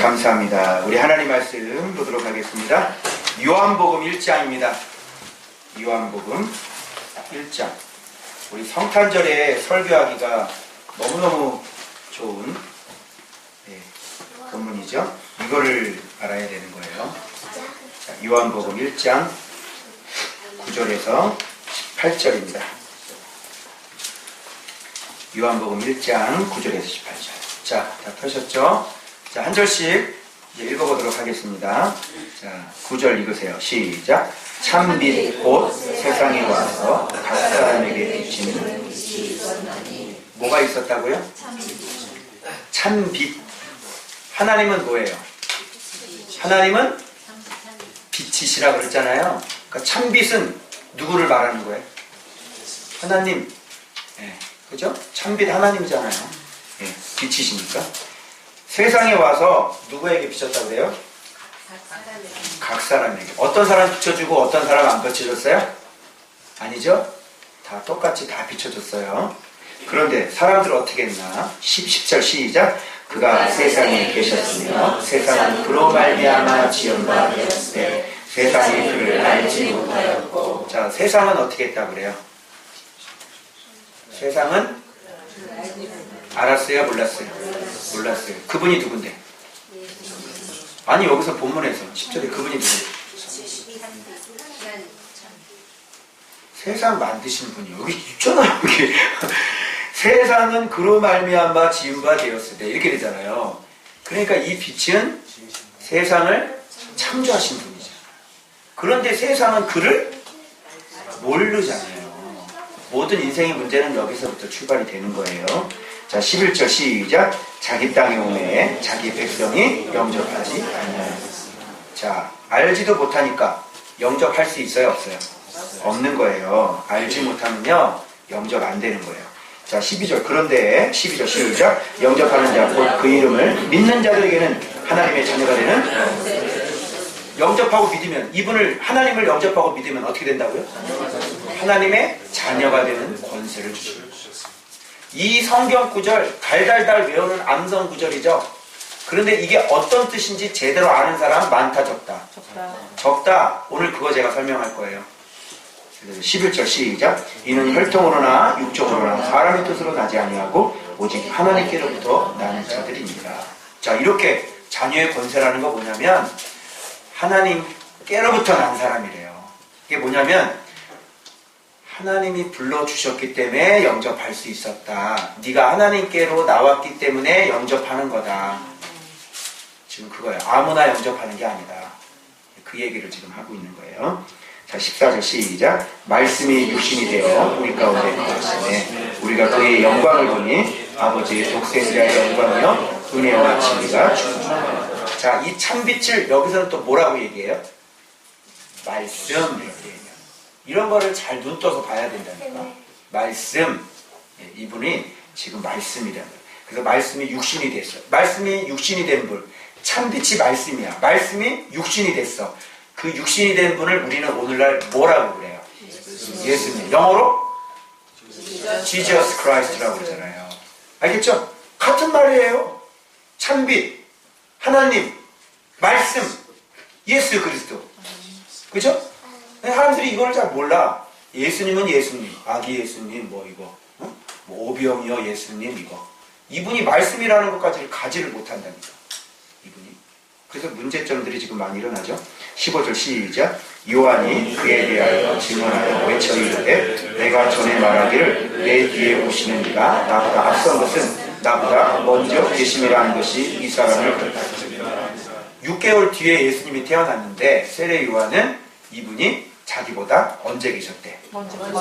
감사합니다. 우리 하나님 말씀 보도록 하겠습니다. 요한복음 1장입니다. 요한복음 1장. 우리 성탄절에 설교하기가 너무너무 좋은 본문이죠. 이거를 알아야 되는 거예요. 자, 요한복음 1장 9절에서 18절입니다. 요한복음 1장 9절에서 18절. 자, 다 펴셨죠? 자, 한 절씩 이제 읽어보도록 하겠습니다. 자, 9절 읽으세요. 시작. 참빛 곧 세상에 와서 각 사람에게 비치는 뭐가 있었다고요? 참빛. 하나님은 뭐예요? 하나님은 빛이시라고 그랬잖아요. 그러니까 참빛은 누구를 말하는 거예요? 하나님. 그죠? 참빛 하나님이잖아요. 빛이시니까. 세상에 와서 누구에게 비쳤다고 그래요? 각 사람에게. 어떤 사람 비춰주고 어떤 사람 안 비춰줬어요? 아니죠? 다 똑같이 다 비춰줬어요. 그런데 사람들 어떻게 했나? 10절 시작. 그가 세상에 계셨으며 세상은 그로 말미암아 지은 바 되었으되 세상이 그를 알지 못하였고. 자, 세상은 어떻게 했다고 그래요? 세상은 알았어요? 몰랐어요? 몰랐어요. 그분이 누군데? 아니, 여기서 본문에서 10절에 그분이 누군데? 세상 만드신 분이 여기 있잖아요. 여기. 세상은 그로 말미암아 지은 바 되었으되 이렇게 되잖아요. 그러니까 이 빛은 세상을 창조하신 분이잖아요. 그런데 세상은 그를 모르잖아요. 모든 인생의 문제는 여기서부터 출발이 되는 거예요. 자, 11절 시작. 자기 땅에 오매 자기 백성이 영접하지 아니하였습니다. 자, 알지도 못하니까 영접할 수 있어요? 없어요? 없는 거예요. 알지 못하면요 영접 안 되는 거예요. 자, 12절. 그런데 12절 시작. 영접하는 자 곧 그 이름을 믿는 자들에게는 하나님의 자녀가 되는. 영접하고 믿으면, 이분을 하나님을 영접하고 믿으면 어떻게 된다고요? 하나님의 자녀가 되는 권세를 주십니다. 이 성경 구절 달달달 외우는 암성 구절이죠. 그런데 이게 어떤 뜻인지 제대로 아는 사람 많다 적다? 적다. 오늘 그거 제가 설명할 거예요. 11절 시작. 이는 혈통으로나 육정으로나 사람의 뜻으로 나지 아니하고 오직 하나님께로부터 나는 자들입니다. 자, 이렇게 자녀의 권세라는 거 뭐냐면 하나님께로부터 난 사람이래요. 이게 뭐냐면 하나님이 불러주셨기 때문에 영접할 수 있었다. 네가 하나님께로 나왔기 때문에 영접하는 거다. 지금 그거예요. 아무나 영접하는 게 아니다. 그 얘기를 지금 하고 있는 거예요. 자, 14절 시작. 말씀이 육신이 되어 우리 가운데 거하시네. 우리가 그의 영광을 보니 아버지의 독생자의 영광이요 은혜와 진리가 충만하다. 자, 이 참빛을 여기서는 또 뭐라고 얘기해요? 말씀. 이렇게 얘기해요. 이런 거를 잘 눈 떠서 봐야 된다니까. 말씀. 이분이 지금 말씀이라는 거예요. 그래서 말씀이 육신이 됐어요. 말씀이 육신이 된 분. 참빛이 말씀이야. 말씀이 육신이 됐어. 그 육신이 된 분을 우리는 오늘날 뭐라고 그래요? 예수님. 영어로? Jesus Christ라고 그러잖아요. 알겠죠? 같은 말이에요. 참빛, 하나님, 말씀, 예수 그리스도. 그죠? 사람들이 이걸 잘 몰라. 예수님은 예수님, 아기 예수님, 뭐 이거, 뭐 오병이어 예수님 이거. 이분이 말씀이라는 것까지를 가지를 못한다니까. 이분이. 그래서 문제점들이 지금 많이 일어나죠. 15절 시작. 요한이 그에 대하여 증언하여 외쳐 이르되 내가 전에 말하기를 내 뒤에 오시는 이가 나보다 앞선 것은 나보다 먼저 계심이라 하는 것이 이 사람을 그렇다. 6개월 뒤에 예수님이 태어났는데 세례 요한은 이분이 자기보다 언제 계셨대?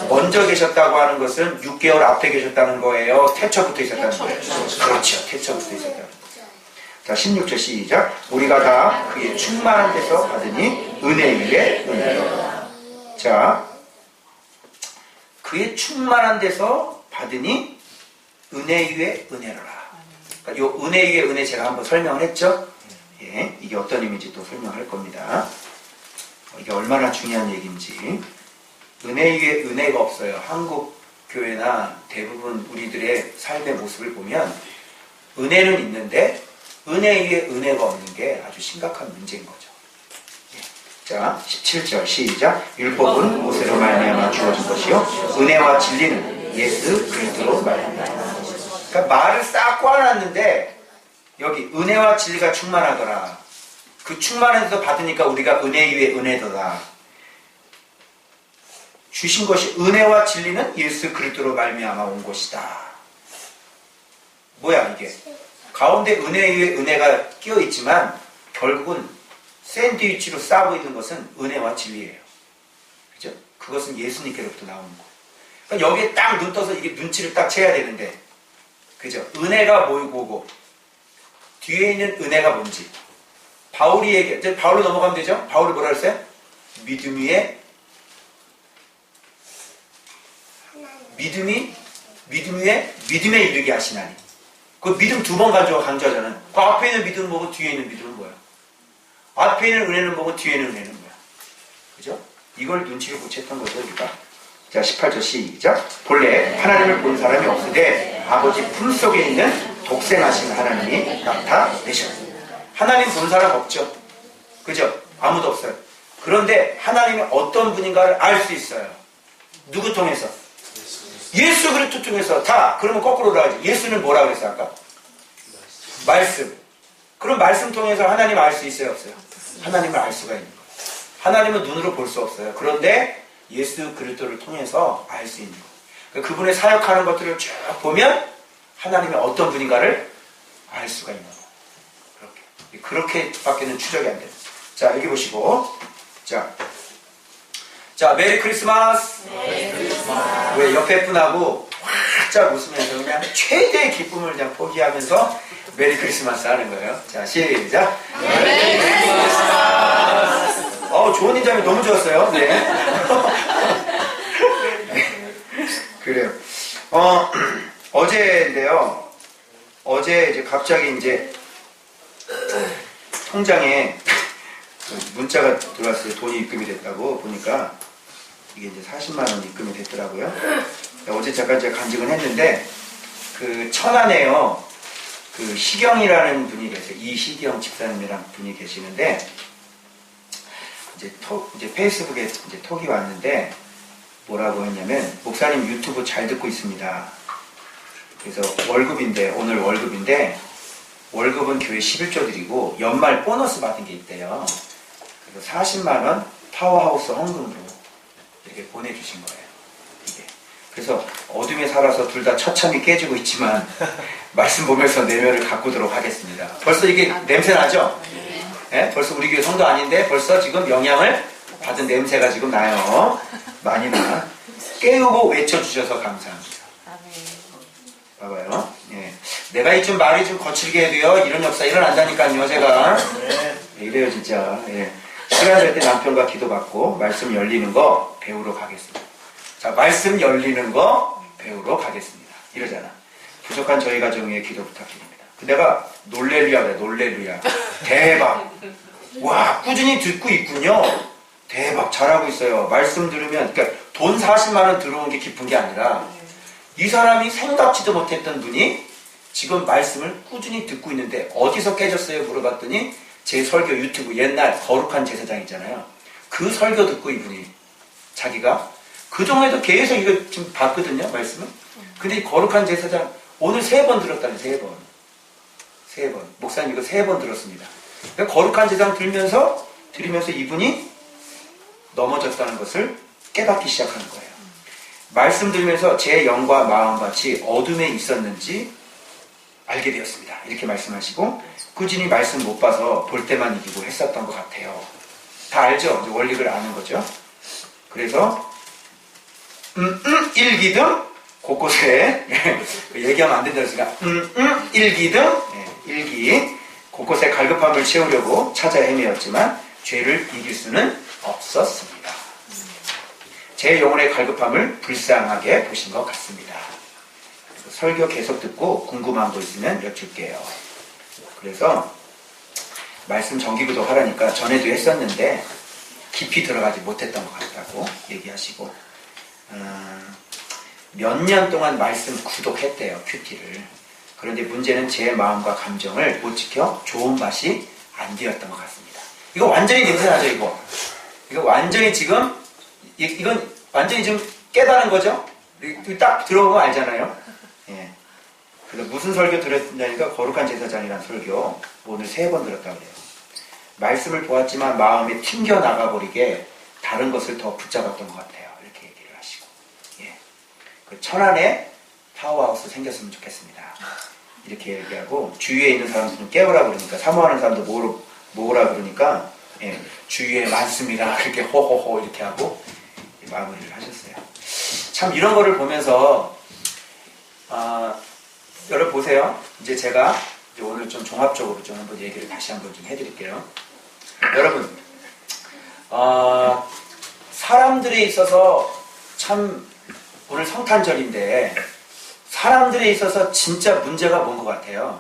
먼저 계셨다고 하는 것은 6개월 앞에 계셨다는 거예요? 태초부터 있었다는 거예요? 그렇죠. 태초부터 있었다는 거예요. 자, 16절 시작. 우리가 다 그의 충만한 데서 받으니 은혜 위에 은혜로다. 자, 그의 충만한 데서 받으니 은혜 위에 은혜로라. 그러니까 요 은혜 위에 은혜 제가 한번 설명을 했죠? 예, 이게 어떤 의미인지 또 설명할 겁니다. 이게 얼마나 중요한 얘기인지. 은혜 위에 은혜가 없어요. 한국 교회나 대부분 우리들의 삶의 모습을 보면 은혜는 있는데 은혜 위에 은혜가 없는 게 아주 심각한 문제인 거죠. 자, 17절 시작. 율법은 모세로 말미암아 주어진 것이요 은혜와 진리는 예수 그리스도로 말미암아. 그러니까 말을 싹 꽈놨는데 여기 은혜와 진리가 충만하더라. 그 충만해서 받으니까 우리가 은혜 위에 은혜더라. 주신 것이 은혜와 진리는 예수 그리스도로 말미암아 온 것이다. 뭐야 이게? 가운데 은혜 위에 은혜가 끼어 있지만 결국은 샌드위치로 싸고 있는 것은 은혜와 진리예요. 그죠? 그것은 예수님께로부터 나오는 거. 그러니까 여기에 딱 눈 떠서 이게 눈치를 딱 채야 되는데, 그죠? 은혜가 뭐고 뒤에 있는 은혜가 뭔지. 바울이 이제 바울로 넘어가면 되죠? 바울이 뭐라 그랬어요? 믿음 위에 믿음에 이르게 하시나니. 그 믿음 두 번 강조하잖아요. 그 앞에 있는 믿음은 뭐고 뒤에 있는 믿음은 뭐야? 앞에 있는 은혜는 뭐고 뒤에 있는 은혜는 뭐야? 그죠? 이걸 눈치를 못 챘던 거죠, 우리가. 자, 18절 시작. 본래 하나님을 본 사람이 없으되 아버지 품 속에 있는 독생하신 하나님이 나타내셨습니다. 하나님 본 사람 없죠? 그죠? 아무도 없어요. 그런데 하나님이 어떤 분인가를 알 수 있어요. 누구 통해서? 예수 그리스도 통해서. 다 그러면 거꾸로 나가지. 예수는 뭐라고 그랬어요 아까? 말씀. 그럼 말씀 통해서 하나님 알 수 있어요 없어요? 하나님을 알 수가 있는 거예요. 하나님은 눈으로 볼 수 없어요. 그런데 예수 그리스도를 통해서 알 수 있는 거예요. 그분의 사역하는 것들을 쭉 보면 하나님이 어떤 분인가를 알 수가 있는 거예요. 그렇게밖에는 추적이 안 돼요. 자, 여기 보시고. 자, 메리 크리스마스. 왜 옆에 분하고 활짝 웃으면서 그냥 최대의 기쁨을 그냥 포기하면서 메리 크리스마스 하는 거예요. 자, 시작. 메리 크리스마스. 좋은 인자면 너무 좋았어요. 네. 그래요. 어제인데요. 어제 이제 갑자기 이제 통장에 문자가 들어왔어요. 돈이 입금이 됐다고 보니까 이게 이제 40만 원 입금이 됐더라고요. 어제 잠깐 제가 간직은 했는데 그 천안에요. 그 희경이라는 분이 계세요. 이희경 집사님이라는 분이 계시는데 이제 페이스북에 이제 톡이 왔는데 뭐라고 했냐면 목사님 유튜브 잘 듣고 있습니다. 그래서 오늘 월급인데 월급은 교회 11조 드리고 연말 보너스 받은 게 있대요. 그래서 40만 원 파워하우스 헌금으로 이렇게 보내주신 거예요. 이게. 그래서 어둠에 살아서 둘 다 처참히 깨지고 있지만 말씀 보면서 내면을 가꾸도록 하겠습니다. 벌써 이게 냄새 나죠? 네? 벌써 우리 교회 성도 아닌데 벌써 지금 영향을 받은 냄새가 지금 나요. 많이 나. 깨우고 외쳐주셔서 감사합니다. 봐봐요. 예. 내가 좀 말이 좀 거칠게 해도요 이런 역사 일어난다니까요. 제가 이래요 진짜. 예. 시간 될 때 남편과 기도받고 말씀 열리는 거 배우러 가겠습니다. 자, 말씀 열리는 거 배우러 가겠습니다. 이러잖아. 부족한 저희 가정에 기도 부탁드립니다. 내가 놀렐루야 그래. 놀렐루야. 대박. 와, 꾸준히 듣고 있군요. 대박. 잘하고 있어요. 말씀 들으면 그러니까 돈 40만 원 들어온 게 기쁜 게 아니라 이 사람이 생각지도 못했던 분이 지금 말씀을 꾸준히 듣고 있는데 어디서 깨졌어요? 물어봤더니 제 설교 유튜브 옛날 거룩한 제사장 있잖아요. 그 설교 듣고 이분이 자기가 그동안에도 계속 이거 지금 봤거든요. 말씀을. 근데 이 거룩한 제사장 오늘 3번 들었다는 3번. 목사님 이거 3번 들었습니다. 그러니까 거룩한 제사장 들으면서 이분이 넘어졌다는 것을 깨닫기 시작하는 거예요. 말씀 들으면서 제 영과 마음같이 어둠에 있었는지 알게 되었습니다. 이렇게 말씀하시고 꾸준히 말씀 못 봐서 볼 때만 이기고 했었던 것 같아요. 다 알죠? 원리를 아는 거죠. 그래서 일기등 곳곳에 얘기하면 안 된다고 했으니까 일기등 일기 곳곳에 갈급함을 채우려고 찾아 헤매었지만 죄를 이길 수는 없었습니다. 제 영혼의 갈급함을 불쌍하게 보신 것 같습니다. 설교 계속 듣고 궁금한 거 있으면 여쭐게요. 그래서 말씀 정기기도 하라니까 전에도 했었는데 깊이 들어가지 못했던 것 같다고 얘기하시고 몇 년 동안 말씀 구독했대요. 큐티를. 그런데 문제는 제 마음과 감정을 못 지켜 좋은 맛이 안 되었던 것 같습니다. 이거 완전히 냄새나죠, 이거? 이거 완전히 지금, 이건 완전히 지금 깨달은 거죠? 딱 들어보면 알잖아요? 예. 그래서 무슨 설교 들었냐니까 거룩한 제사장이라는 설교 오늘 3번 들었다고 그래요. 말씀을 보았지만 마음이 튕겨나가 버리게 다른 것을 더 붙잡았던 것 같아요. 이렇게 얘기를 하시고. 예. 그 천안에 타워하우스 생겼으면 좋겠습니다. 이렇게 얘기하고 주위에 있는 사람들은 깨우라 그러니까 사모하는 사람도 모으라 그러니까 예. 주위에 많습니다. 이렇게 호호호 이렇게 하고 마무리를 하셨어요. 참 이런 거를 보면서 여러분 보세요. 이제 제가 오늘 좀 종합적으로 좀 한번 얘기를 다시 한번 좀 해드릴게요. 여러분, 사람들에 있어서 참 오늘 성탄절인데 사람들에 있어서 진짜 문제가 뭔 것 같아요.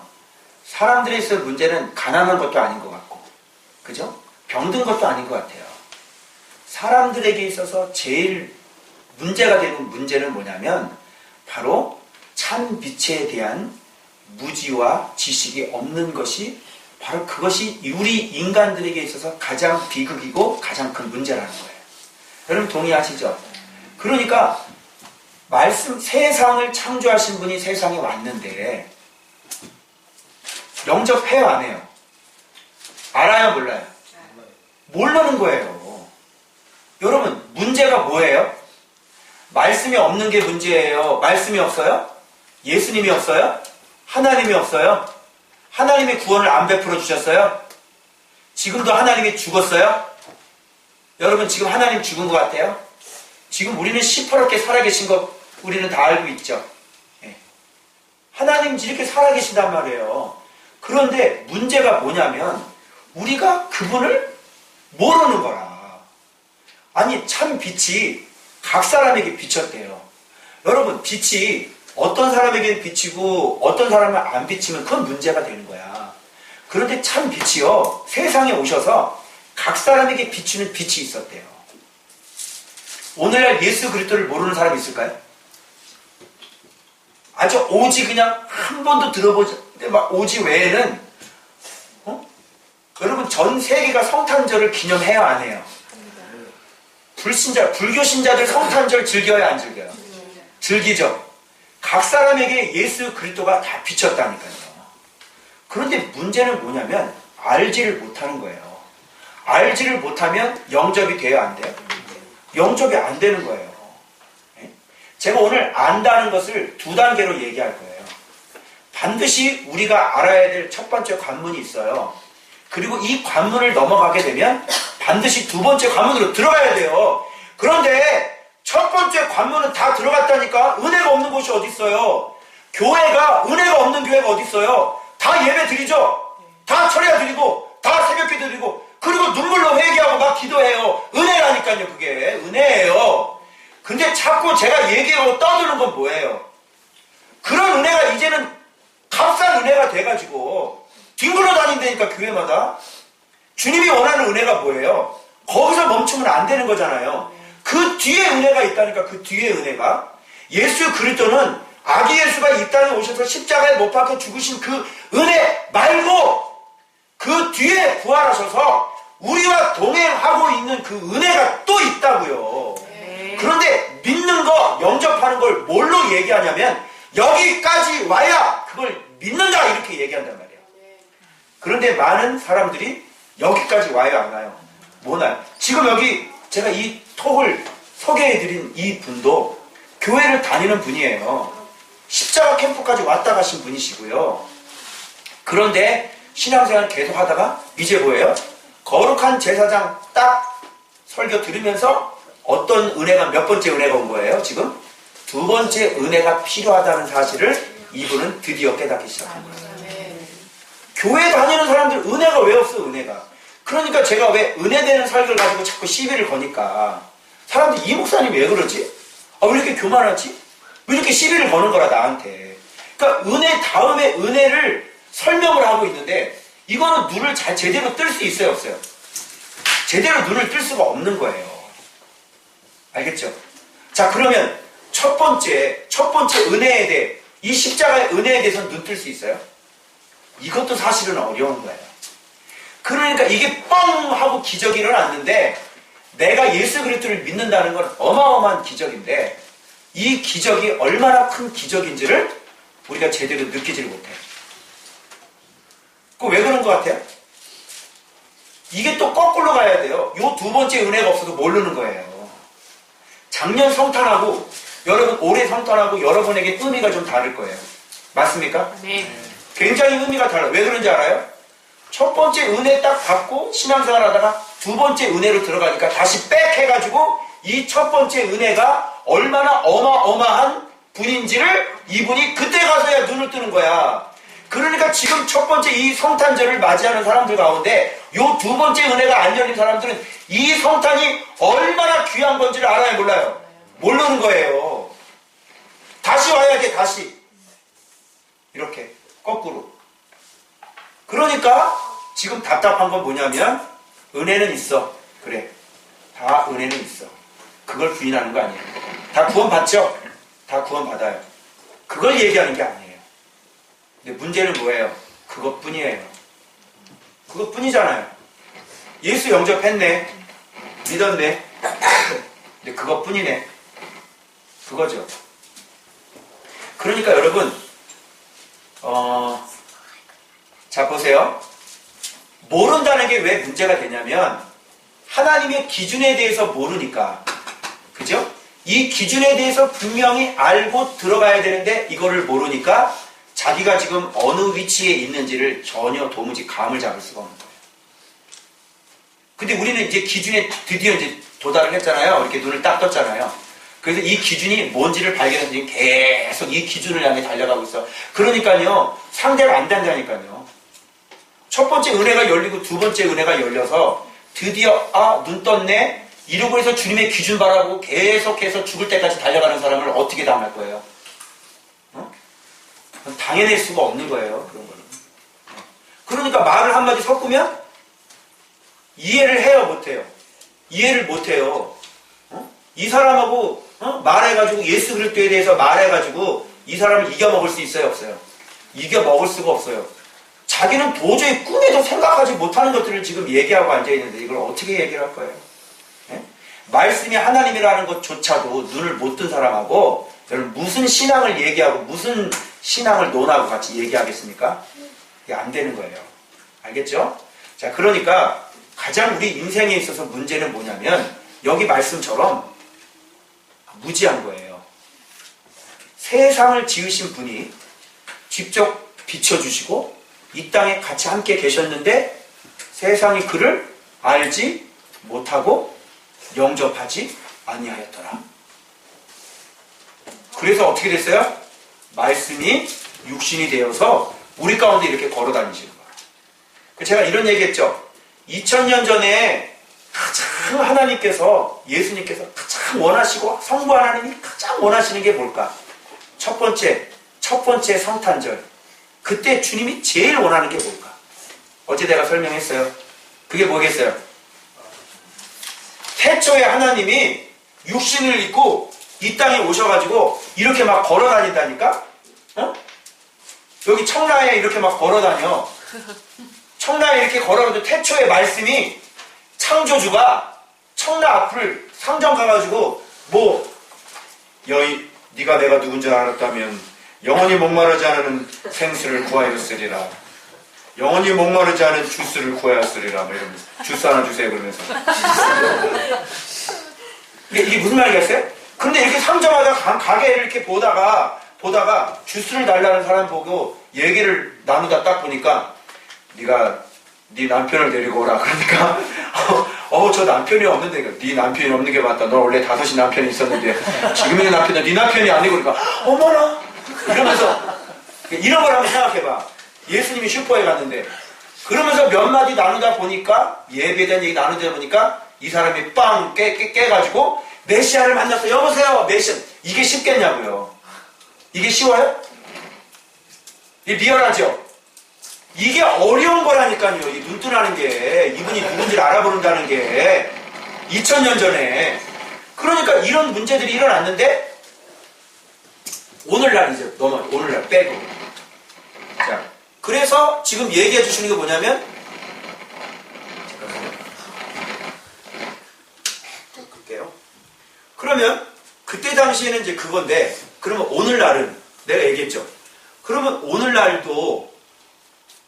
사람들에 있어서 문제는 가난한 것도 아닌 것 같고, 그죠? 병든 것도 아닌 것 같아요. 사람들에게 있어서 제일 문제가 되는 문제는 뭐냐면 바로 참 빛에 대한 무지와 지식이 없는 것이 바로 그것이 우리 인간들에게 있어서 가장 비극이고 가장 큰 문제라는 거예요. 여러분 동의하시죠? 그러니까 세상을 창조하신 분이 세상에 왔는데 영접해요 안 해요? 알아요 몰라요? 모르는 거예요. 여러분 문제가 뭐예요? 말씀이 없는 게 문제예요. 말씀이 없어요? 예수님이 없어요? 하나님이 없어요? 하나님의 구원을 안 베풀어 주셨어요? 지금도 하나님이 죽었어요? 여러분 지금 하나님 죽은 것 같아요? 지금 우리는 시퍼렇게 살아계신 거 우리는 다 알고 있죠. 예. 하나님 이렇게 살아계신단 말이에요. 그런데 문제가 뭐냐면 우리가 그분을 모르는 거라. 아니 참 빛이 각 사람에게 비쳤대요. 여러분 빛이 어떤 사람에게는 비치고 어떤 사람은 안 비치면 그건 문제가 되는 거야. 그런데 참 빛이요 세상에 오셔서 각 사람에게 비추는 빛이 있었대요. 오늘날 예수 그리스도를 모르는 사람이 있을까요? 아주 오지 그냥 한 번도 들어보지 막 오지 외에는 여러분 전 세계가 성탄절을 기념해야 안 해요? 불교 신자들 성탄절 즐겨요 안 즐겨요? 즐기죠. 각 사람에게 예수 그리스도가 다 비쳤다니까요. 그런데 문제는 뭐냐면 알지를 못하는 거예요. 알지를 못하면 영접이 돼요 안 돼요? 영접이 안 되는 거예요. 제가 오늘 안다는 것을 2단계로 얘기할 거예요. 반드시 우리가 알아야 될 첫 번째 관문이 있어요. 그리고 이 관문을 넘어가게 되면 반드시 2번째 관문으로 들어가야 돼요. 그런데 첫 번째 관문은 다 들어갔다니까. 은혜가 없는 곳이 어디 있어요? 교회가 은혜가 없는 교회가 어디 있어요? 다 예배 드리죠. 다 철야 드리고 다 새벽기 드리고 그리고 눈물로 회개하고 막 기도해요. 은혜라니까요. 그게 은혜예요. 근데 자꾸 제가 얘기하고 떠드는 건 뭐예요? 그런 은혜가 이제는 값싼 은혜가 돼가지고 뒹굴러 다닌다니까 교회마다. 주님이 원하는 은혜가 뭐예요? 거기서 멈추면 안 되는 거잖아요. 그 뒤에 은혜가 있다니까. 그 뒤에 은혜가 예수 그리스도는 아기 예수가 이 땅에 오셔서 십자가에 못 박혀 죽으신 그 은혜 말고 그 뒤에 부활하셔서 우리와 동행하고 있는 그 은혜가 또 있다고요. 그런데 믿는 거 영접하는 걸 뭘로 얘기하냐면 여기까지 와야 그걸 믿는다 이렇게 얘기한단 말이에요. 그런데 많은 사람들이 여기까지 와요 안 와요? 못 와요. 지금 여기 제가 이 톡을 소개해드린 이 분도 교회를 다니는 분이에요. 십자가 캠프까지 왔다 가신 분이시고요. 그런데 신앙생활 계속 하다가 이제 뭐예요? 거룩한 제사장 딱 설교 들으면서 어떤 은혜가 몇 번째 은혜가 온 거예요? 지금 2번째 은혜가 필요하다는 사실을 이분은 드디어 깨닫기 시작한 거예요. 교회 다니는 사람들 은혜가 왜 없어? 은혜가. 그러니까 제가 왜 은혜되는 설교를 가지고 자꾸 시비를 거니까 사람들이 이 목사님 왜 그러지? 왜 이렇게 교만하지? 왜 이렇게 시비를 거는 거라 나한테. 그러니까 은혜 다음에 은혜를 설명을 하고 있는데 이거는 눈을 잘 제대로 뜰 수 있어요 없어요? 제대로 눈을 뜰 수가 없는 거예요. 알겠죠? 자 그러면 첫 번째 은혜에 대해 이 십자가의 은혜에 대해서 눈 뜰 수 있어요? 이것도 사실은 어려운 거예요. 그러니까 이게 뻥 하고 기적이 일어났는데 내가 예수 그리스도를 믿는다는 건 어마어마한 기적인데 이 기적이 얼마나 큰 기적인지를 우리가 제대로 느끼지를 못해요. 그 왜 그런 것 같아요? 이게 또 거꾸로 가야 돼요. 요 두 번째 은혜가 없어도 모르는 거예요. 작년 성탄하고 여러분 올해 성탄하고 여러분에게 의미가 좀 다를 거예요. 맞습니까? 네. 굉장히 의미가 달라요. 왜 그런지 알아요? 첫 번째 은혜 딱 받고 신앙생활 하다가 두 번째 은혜로 들어가니까 다시 빽 해가지고 이 첫 번째 은혜가 얼마나 어마어마한 분인지를 이분이 그때 가서야 눈을 뜨는 거야. 그러니까 지금 첫 번째 이 성탄절을 맞이하는 사람들 가운데 요 두 번째 은혜가 안 열린 사람들은 이 성탄이 얼마나 귀한 건지를 알아요, 몰라요? 모르는 거예요. 다시 와야 돼, 다시. 이렇게 거꾸로. 그러니까 지금 답답한 건 뭐냐면 은혜는 있어. 그래. 다 은혜는 있어. 그걸 부인하는 거 아니에요. 다 구원받죠? 다 구원받아요. 그걸 얘기하는 게 아니에요. 근데 문제는 뭐예요? 그것뿐이에요. 그것뿐이잖아요. 예수 영접했네. 믿었네. 근데 그것뿐이네. 그거죠. 그러니까 여러분 자 보세요. 모른다는 게 왜 문제가 되냐면 하나님의 기준에 대해서 모르니까. 그죠? 이 기준에 대해서 분명히 알고 들어가야 되는데 이거를 모르니까 자기가 지금 어느 위치에 있는지를 전혀 도무지 감을 잡을 수가 없는 거예요. 근데 우리는 이제 기준에 드디어 이제 도달을 했잖아요. 이렇게 눈을 딱 떴잖아요. 그래서 이 기준이 뭔지를 발견해서 지금 계속 이 기준을 향해 달려가고 있어. 그러니까요, 상대가 안 된다니까요. 첫 번째 은혜가 열리고 두 번째 은혜가 열려서 드디어 눈 떴네? 이러고 해서 주님의 기준 바라보고 계속해서 죽을 때까지 달려가는 사람을 어떻게 당할 거예요? 당해낼 수가 없는 거예요. 그런 거는. 그러니까 말을 한마디 섞으면 이해를 해요, 못해요? 이해를 못해요. 이 사람하고 말해가지고 예수 그리스도에 대해서 말해가지고 이 사람을 이겨먹을 수 있어요, 없어요? 이겨먹을 수가 없어요. 자기는 도저히 꿈에도 생각하지 못하는 것들을 지금 얘기하고 앉아있는데 이걸 어떻게 얘기를 할 거예요? 네? 말씀이 하나님이라는 것조차도 눈을 못 뜬 사람하고 여러분 무슨 신앙을 얘기하고 무슨 신앙을 논하고 같이 얘기하겠습니까? 이게 안 되는 거예요. 알겠죠? 자, 그러니까 가장 우리 인생에 있어서 문제는 뭐냐면 여기 말씀처럼 무지한 거예요. 세상을 지으신 분이 직접 비춰주시고 이 땅에 같이 함께 계셨는데 세상이 그를 알지 못하고 영접하지 아니하였더라. 그래서 어떻게 됐어요? 말씀이 육신이 되어서 우리 가운데 이렇게 걸어 다니시는 거예요. 제가 이런 얘기했죠. 2000년 전에 가장 하나님께서, 예수님께서 가장 원하시고 성부 하나님이 가장 원하시는 게 뭘까? 첫 번째 성탄절. 그때 주님이 제일 원하는 게 뭘까? 어제 내가 설명했어요. 그게 뭐겠어요? 태초에 하나님이 육신을 입고 이 땅에 오셔가지고 이렇게 막 걸어 다닌다니까? 여기 청라에 이렇게 막 걸어 다녀. 청라에 이렇게 걸어가지고 태초의 말씀이 창조주가 청라 앞을 상점 가가지고 여의 네가 내가 누군지 알았다면 영원히 목마르지 않은 생수를 구하였으리라. 영원히 목마르지 않은 주스를 구하였으리라. 이러면서 주스 하나 주세요 그러면서. 이게 무슨 말이겠어요? 근데 이렇게 상점마다 가게를 이렇게 보다가 주스를 달라는 사람 보고 얘기를 나누다 딱 보니까 네가 네 남편을 데리고 오라. 그러니까 저 남편이 없는데 네 남편이 없는 게 맞다. 너 원래 5이 남편이 있었는데 지금 있는 남편은 네 남편이 아니고 그러니까 어머나 이러면서 이런 걸 한번 생각해봐. 예수님이 슈퍼에 갔는데 그러면서 몇 마디 나누다 보니까 예배에 대한 얘기 나누다 보니까 이 사람이 빵 깨가지고 메시아를 만났어. 여보세요 메시아. 이게 쉽겠냐고요. 이게 쉬워요? 이게 리얼하죠? 이게 어려운 거라니까요. 이 눈뜨라는 게, 이분이 누군지를 알아보는다는 게 2000년 전에. 그러니까 이런 문제들이 일어났는데 오늘날 이제 오늘날 빼고. 자, 그래서 지금 얘기해 주시는 게 뭐냐면, 쭉 끌게요. 그러면 그때 당시에는 이제 그건데, 그러면 오늘날은 내가 얘기했죠. 그러면 오늘날도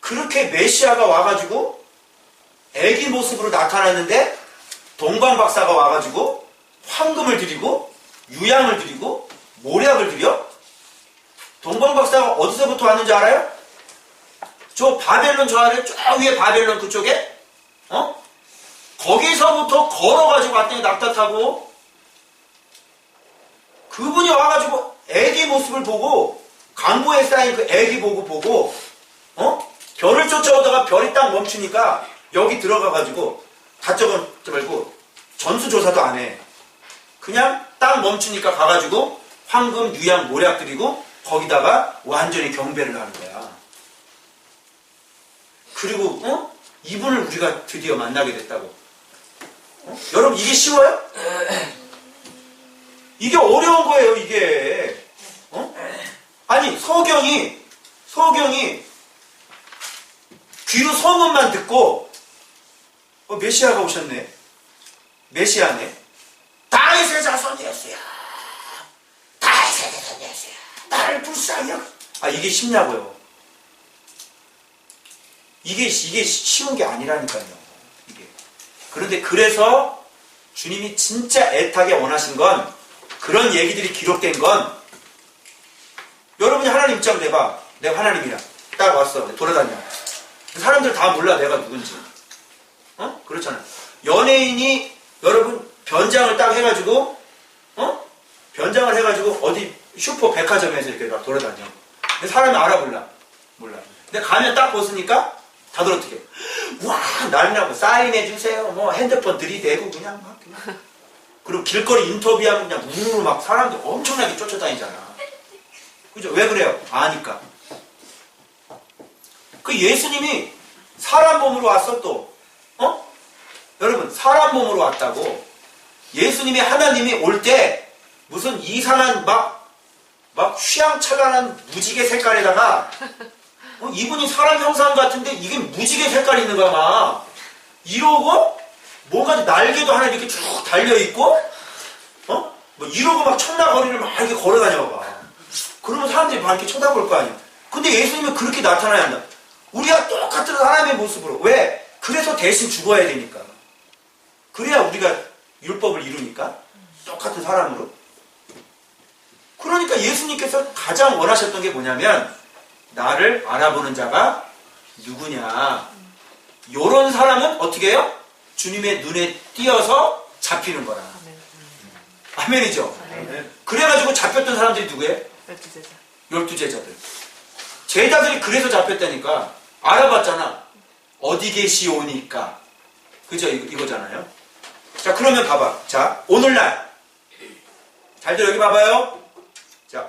그렇게 메시아가 와가지고 애기 모습으로 나타났는데 동방박사가 와가지고 황금을 드리고 유향을 드리고 모략을 드려? 동방박사가 어디서부터 왔는지 알아요? 저 바벨론 저 아래 저 위에 바벨론 그쪽에 거기서부터 걸어가지고 왔더니 낙타 타고 그분이 와가지고 애기 모습을 보고 강보에 쌓인 그 애기 보고 별을 쫓아오다가 별이 딱 멈추니까 여기 들어가가지고 다적은 말고 전수조사도 안 해. 그냥 딱 멈추니까 가가지고 황금, 유향, 모략 드리고 거기다가 완전히 경배를 하는 거야. 그리고 이분을 우리가 드디어 만나게 됐다고. 여러분 이게 쉬워요? 이게 어려운 거예요. 이게. 아니 서경이 귀로 소문만 듣고 메시아가 오셨네. 메시아네. 다윗의 자손 예수야. 다윗의 자손 예수야. 나를 불쌍히 여겨. 이게 쉽냐고요. 이게 쉬운 게 아니라니까요. 이게. 그런데 그래서 주님이 진짜 애타게 원하신 건 그런 얘기들이 기록된 건 여러분이 하나님 입장 내봐. 내가 하나님이야. 딱 왔어. 돌아다녀. 사람들 다 몰라 내가 누군지. 그렇잖아요. 연예인이 여러분 변장을 딱 해가지고 변장을 해가지고 어디 슈퍼 백화점에서 이렇게 막 돌아다녀. 근데 사람이 알아볼라. 몰라. 근데 가면 딱 벗으니까 다들 어떻게 와 난리나고 사인해주세요. 뭐 핸드폰 들이대고 그냥 막 그리고 길거리 인터뷰하면 그냥 우르르 막 사람들 엄청나게 쫓아다니잖아. 그죠? 왜 그래요? 아니까. 그 예수님이 사람 몸으로 왔어 또. 여러분 사람 몸으로 왔다고. 예수님이 하나님이 올 때 무슨 이상한 막 휘황찬란한 무지개 색깔에다가 이분이 사람 형상 같은데 이게 무지개 색깔이 있는 거야 막. 이러고 뭔가 날개도 하나 이렇게 쭉 달려있고 뭐 이러고 막 천나거리를 막 이렇게 걸어다녀 봐. 그러면 사람들이 막 이렇게 쳐다볼 거 아니야. 근데 예수님은 그렇게 나타나야 한다. 우리가 똑같은 사람의 모습으로. 왜? 그래서 대신 죽어야 되니까. 그래야 우리가 율법을 이루니까. 똑같은 사람으로. 그러니까 예수님께서 가장 원하셨던 게 뭐냐면 나를 알아보는 자가 누구냐. 요런 사람은 어떻게 해요? 주님의 눈에 띄어서 잡히는 거라. 아멘이죠? 아멘. 그래가지고 잡혔던 사람들이 누구예요? 12제자들. 제자들이 그래서 잡혔다니까. 알아봤잖아. 어디 계시오니까. 그죠? 이거잖아요. 자, 그러면 봐봐. 자, 오늘날. 잘들 여기 봐봐요. 자,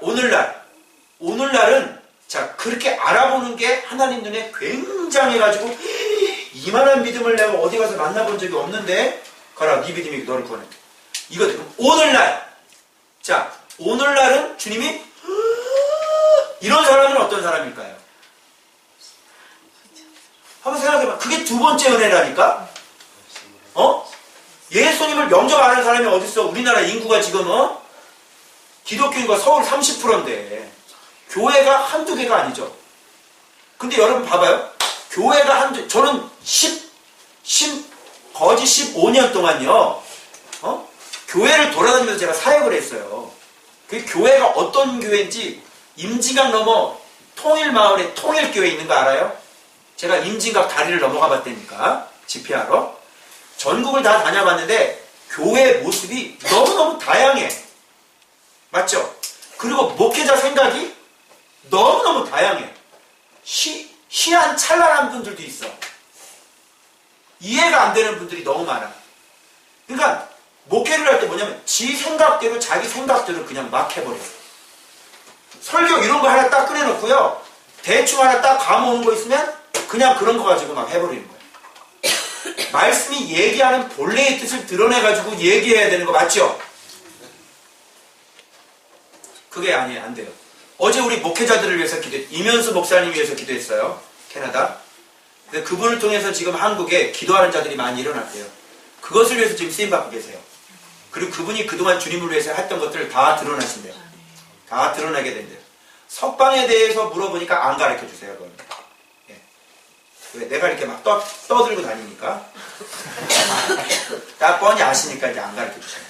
오늘날은 자, 그렇게 알아보는 게 하나님 눈에 굉장해가지고 이만한 믿음을 내가 어디 가서 만나본 적이 없는데 가라, 네 믿음이 너를 구원했다. 이거든. 오늘날. 자, 오늘날은 주님이 이런 사람은 어떤 사람일까요? 한번 생각해봐. 그게 두 번째 은혜라니까? 예수님을 영접 안 하는 사람이 어딨어? 우리나라 인구가 지금 기독교 인구가 서울 30%인데 교회가 한두 개가 아니죠. 근데 여러분 봐봐요. 교회가 저는 거짓 15년 동안요. 교회를 돌아다니면서 제가 사역을 했어요. 그 교회가 어떤 교회인지 임진강 넘어 통일마을에 통일교회 있는 거 알아요? 제가 임진강 다리를 넘어가 봤다니까. 집회하러. 전국을 다 다녀봤는데 교회 모습이 너무너무 다양해. 맞죠? 그리고 목회자 생각이 너무너무 다양해. 희한 찬란한 분들도 있어. 이해가 안 되는 분들이 너무 많아. 그러니까 목회를 할 때 뭐냐면 지 생각대로 자기 생각대로 그냥 막 해버려. 설교 이런 거 하나 딱 꺼내놓고요. 대충 하나 딱 감아오는 거 있으면 그냥 그런 거 가지고 막 해버리는 거예요. 말씀이 얘기하는 본래의 뜻을 드러내가지고 얘기해야 되는 거 맞죠? 그게 아니에요. 안 돼요. 어제 우리 목회자들을 위해서 이면수 목사님 위해서 기도했어요. 캐나다. 근데 그분을 통해서 지금 한국에 기도하는 자들이 많이 일어났대요. 그것을 위해서 지금 쓰임받고 계세요. 그리고 그분이 그동안 주님을 위해서 했던 것들을 다 드러나신대요. 다 드러나게 된대요. 석방에 대해서 물어보니까 안 가르쳐 주세요. 그건. 예. 왜? 내가 이렇게 막 떠들고 다니니까. 딱 뻔히 아시니까 이제 안 가르쳐 주세요.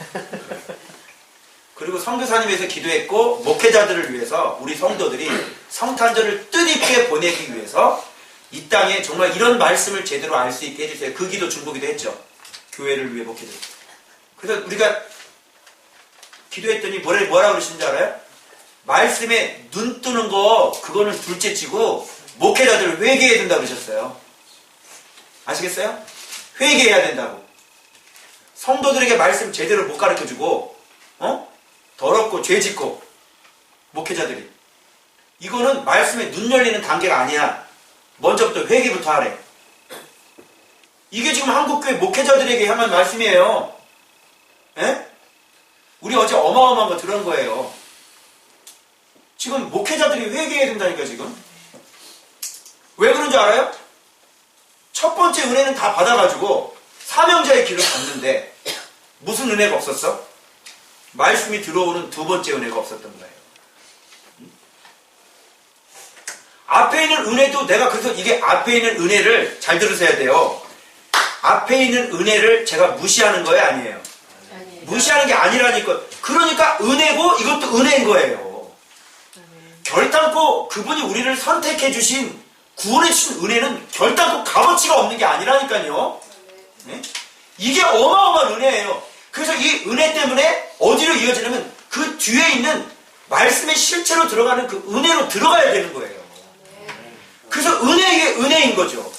그리고 선교사님 위해서 기도했고, 목회자들을 위해서 우리 성도들이 성탄절을 뜻있게 보내기 위해서 이 땅에 정말 이런 말씀을 제대로 알 수 있게 해주세요. 그 기도 중보기도 했죠. 교회를 위해 목회자. 그래서 우리가 기도했더니 뭐라 그러시는지 알아요? 말씀에 눈 뜨는 거 그거는 둘째 치고 목회자들 회개해야 된다고 그러셨어요. 아시겠어요? 회개해야 된다고. 성도들에게 말씀 제대로 못 가르쳐주고 더럽고 죄짓고 목회자들이 이거는 말씀에 눈 열리는 단계가 아니야. 먼저부터 회개부터 하래. 이게 지금 한국교회 목회자들에게 향한 말씀이에요. 에? 우리 어제 어마어마한 거 들은 거예요. 지금 목회자들이 회개해야 된다니까 지금. 왜 그런지 알아요? 첫 번째 은혜는 다 받아가지고 사명자의 길을 갔는데 무슨 은혜가 없었어? 말씀이 들어오는 두 번째 은혜가 없었던 거예요. 앞에 있는 은혜도 내가 그래서 이게 앞에 있는 은혜를 잘 들으셔야 돼요. 앞에 있는 은혜를 제가 무시하는 거예요? 아니에요? 무시하는 게 아니라니까. 그러니까 은혜고 이것도 은혜인 거예요. 결단코 그분이 우리를 선택해 주신 구원해 주신 은혜는 결단코 값어치가 없는 게 아니라니까요. 네? 이게 어마어마한 은혜예요. 그래서 이 은혜 때문에 어디로 이어지냐면 그 뒤에 있는 말씀의 실체로 들어가는 그 은혜로 들어가야 되는 거예요. 그래서 은혜의 은혜인 거죠.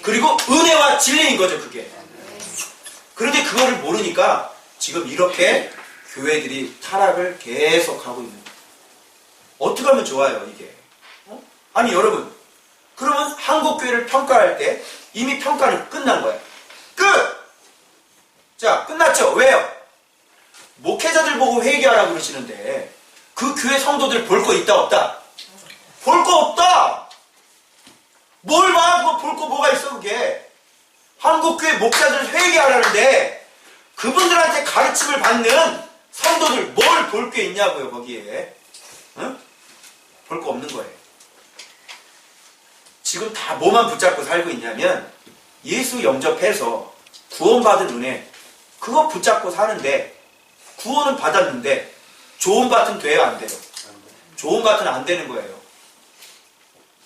그리고 은혜와 진리인 거죠, 그게. 그런데 그거를 모르니까 지금 이렇게 교회들이 타락을 계속하고 있는 거예요. 어떻게 하면 좋아요, 이게? 아니, 여러분. 그러면 한국교회를 평가할 때 이미 평가는 끝난 거예요. 끝! 자, 끝났죠? 왜요? 목회자들 보고 회개하라고 그러시는데 그 교회 성도들 볼 거 있다, 없다? 볼 거 없다! 뭘 봐? 그거 볼 거 뭐가 있어, 그게? 한국교회 목사들 회개하라는데 그분들한테 가르침을 받는 성도들 뭘 볼 게 있냐고요, 거기에. 응? 볼 거 없는 거예요. 지금 다 뭐만 붙잡고 살고 있냐면 예수 영접해서 구원받은 은혜 그거 붙잡고 사는데 구원은 받았는데 좋은 밭은 돼요, 안 돼요? 좋은 밭은 안 되는 거예요.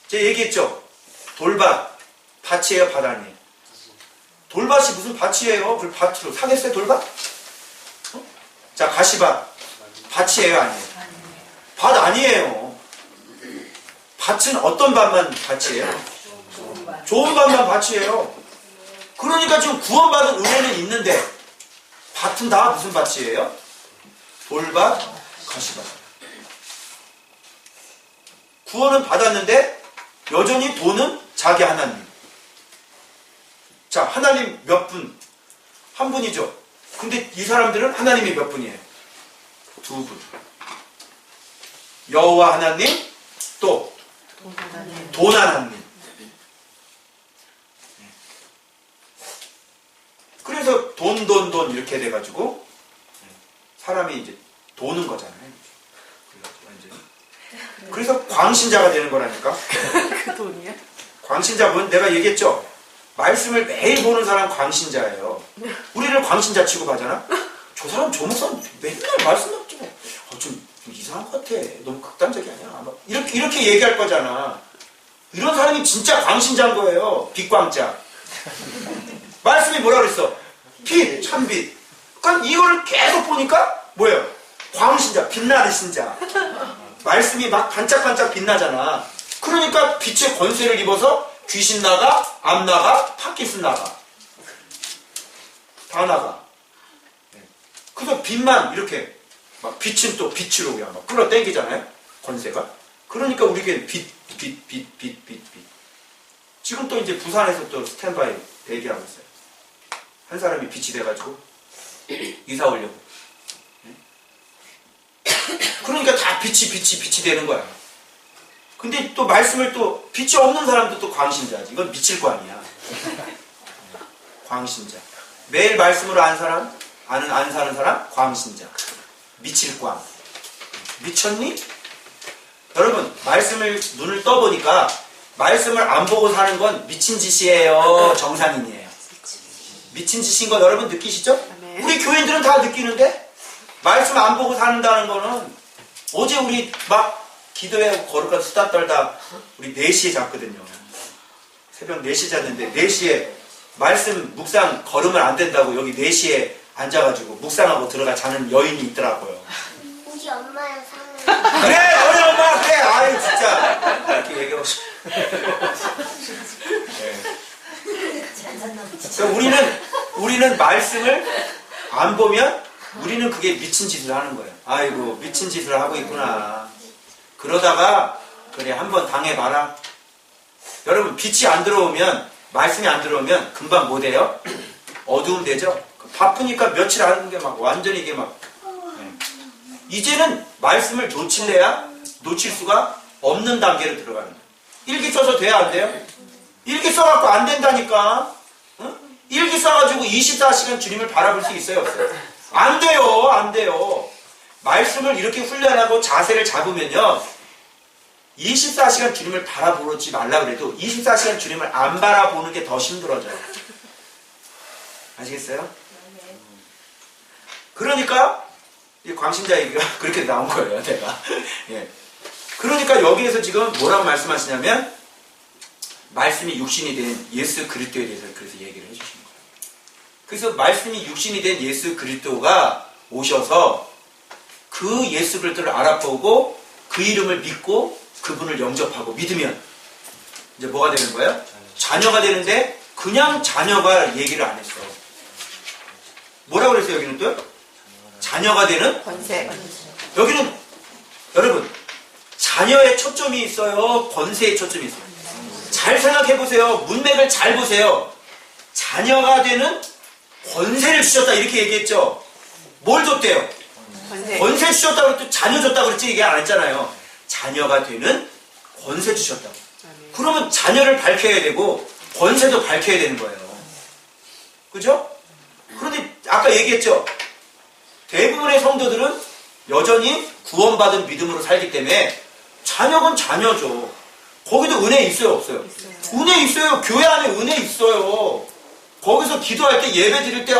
제가 얘기했죠? 돌밭, 밭이에요, 밭 아니에요? 돌밭이 무슨 밭이에요? 그걸 밭으로 사겠어요, 돌밭? 자, 가시밭, 밭이에요, 아니에요? 밭 아니에요. 밭은 어떤 밭만 밭이에요? 좋은 밭만 밭이에요. 그러니까 지금 구원받은 은혜는 있는데 밭은 다 무슨 밭이에요? 돌밭, 가시밭. 구원은 받았는데 여전히 돈은 자기 하나님. 자, 하나님 몇 분? 한 분이죠. 근데 이 사람들은 하나님이 몇 분이에요? 두 분. 여호와 하나님, 또 돈 하나님. 그래서 돈 이렇게 돼가지고 사람이 이제 도는 거잖아요. 그래서 광신자가 되는 거라니까. 그 돈이야? 광신자분 내가 얘기했죠. 말씀을 매일 보는 사람 광신자예요. 우리를 광신자 취급하잖아. 저 사람 저 목사님 맨날 말씀 듣고 좀 이상한 것 같아. 너무 극단적이 아니야. 이렇게 얘기할 거잖아. 이런 사람이 진짜 광신자인 거예요. 빛광자. 말씀이 뭐라 그랬어? 빛, 참빛. 그러니까 이거를 계속 보니까 뭐예요? 광신자, 빛나는 신자. 말씀이 막 반짝반짝 빛나잖아. 그러니까 빛의 권세를 입어서 귀신 나가, 암 나가, 파킨슨 나가. 다 나가. 그래서 빛만 이렇게 막 빛은 또 빛으로 그냥 막 끌어당기잖아요. 권세가. 그러니까 우리에게 빛. 지금 또 이제 부산에서 또 스탠바이 대기하고 있어요. 한 사람이 빛이 돼가지고 이사 오려고. 그러니까 다 빛이 되는 거야. 근데 또 말씀을 또 빛이 없는 사람도 또 광신자지. 이건 미칠 거 아니야. 광신자. 매일 말씀으로 안 사는 사람 광신자. 미칠 광. 미쳤니? 여러분 말씀을 눈을 떠보니까 말씀을 안 보고 사는 건 미친 짓이에요, 정상인이에요? 미친 짓인 거 여러분 느끼시죠? 우리 교인들은 다 느끼는데 말씀 안 보고 산다는 거는 어제 우리 막 기도해 거룩한 수다 떨다 우리 4시에 잤거든요. 새벽 4시에 잤는데 4시에 말씀 묵상 걸으면 안 된다고 여기 4시에 앉아가지고 묵상하고 들어가 자는 여인이 있더라고요. 우리 엄마랑 사는. 그래 너희 엄마 그래 아유 진짜 이렇게 얘기하고 싶어. 그러니까 우리는 말씀을 안 보면 우리는 그게 미친 짓을 하는 거예요. 아이고 미친 짓을 하고 있구나. 그러다가 그래 한번 당해봐라. 여러분 빛이 안 들어오면 말씀이 안 들어오면 금방 뭐 돼요? 어두움 되죠? 바쁘니까 며칠 하는 게 막 완전히 이게 막 이제는 말씀을 놓칠 수가 없는 단계로 들어가는 거예요. 일기 써서 돼야 안 돼요? 일기 써갖고 안 된다니까. 응? 일기 써가지고 24시간 주님을 바라볼 수 있어요? 없어요? 안 돼요. 안 돼요. 말씀을 이렇게 훈련하고 자세를 잡으면요. 24시간 주님을 바라보지 말라 그래도 24시간 주님을 안 바라보는 게 더 힘들어져요. 아시겠어요? 그러니까 이 광신자 얘기가 그렇게 나온 거예요, 내가. 예. 그러니까 여기에서 지금 뭐라고 말씀하시냐면 말씀이 육신이 된 예수 그리스도에 대해서 그래서 얘기를 해주신 거예요. 그래서 말씀이 육신이 된 예수 그리스도가 오셔서 그 예수 그리스도를 알아보고 그 이름을 믿고 그분을 영접하고 믿으면 이제 뭐가 되는 거예요? 자녀가 되는데 그냥 자녀가 얘기를 안 했어. 뭐라고 그랬어요, 여기는 또? 자녀가 되는 권세. 여기는 여러분 자녀의 초점이 있어요, 권세의 초점이 있어요. 잘 생각해 보세요. 문맥을 잘 보세요. 자녀가 되는 권세를 주셨다 이렇게 얘기했죠. 뭘 줬대요? 권세 주셨다고 그랬지 자녀 줬다고 그랬지 얘기 안 했잖아요. 자녀가 되는 권세 주셨다고. 그러면 자녀를 밝혀야 되고 권세도 밝혀야 되는 거예요. 그죠? 그런데 아까 얘기했죠. 대부분의 성도들은 여전히 구원받은 믿음으로 살기 때문에 자녀건 자녀죠. 거기도 은혜 있어요, 없어요? 은혜 있어요. 교회 안에 은혜 있어요. 거기서 기도할 때 예배 드릴 때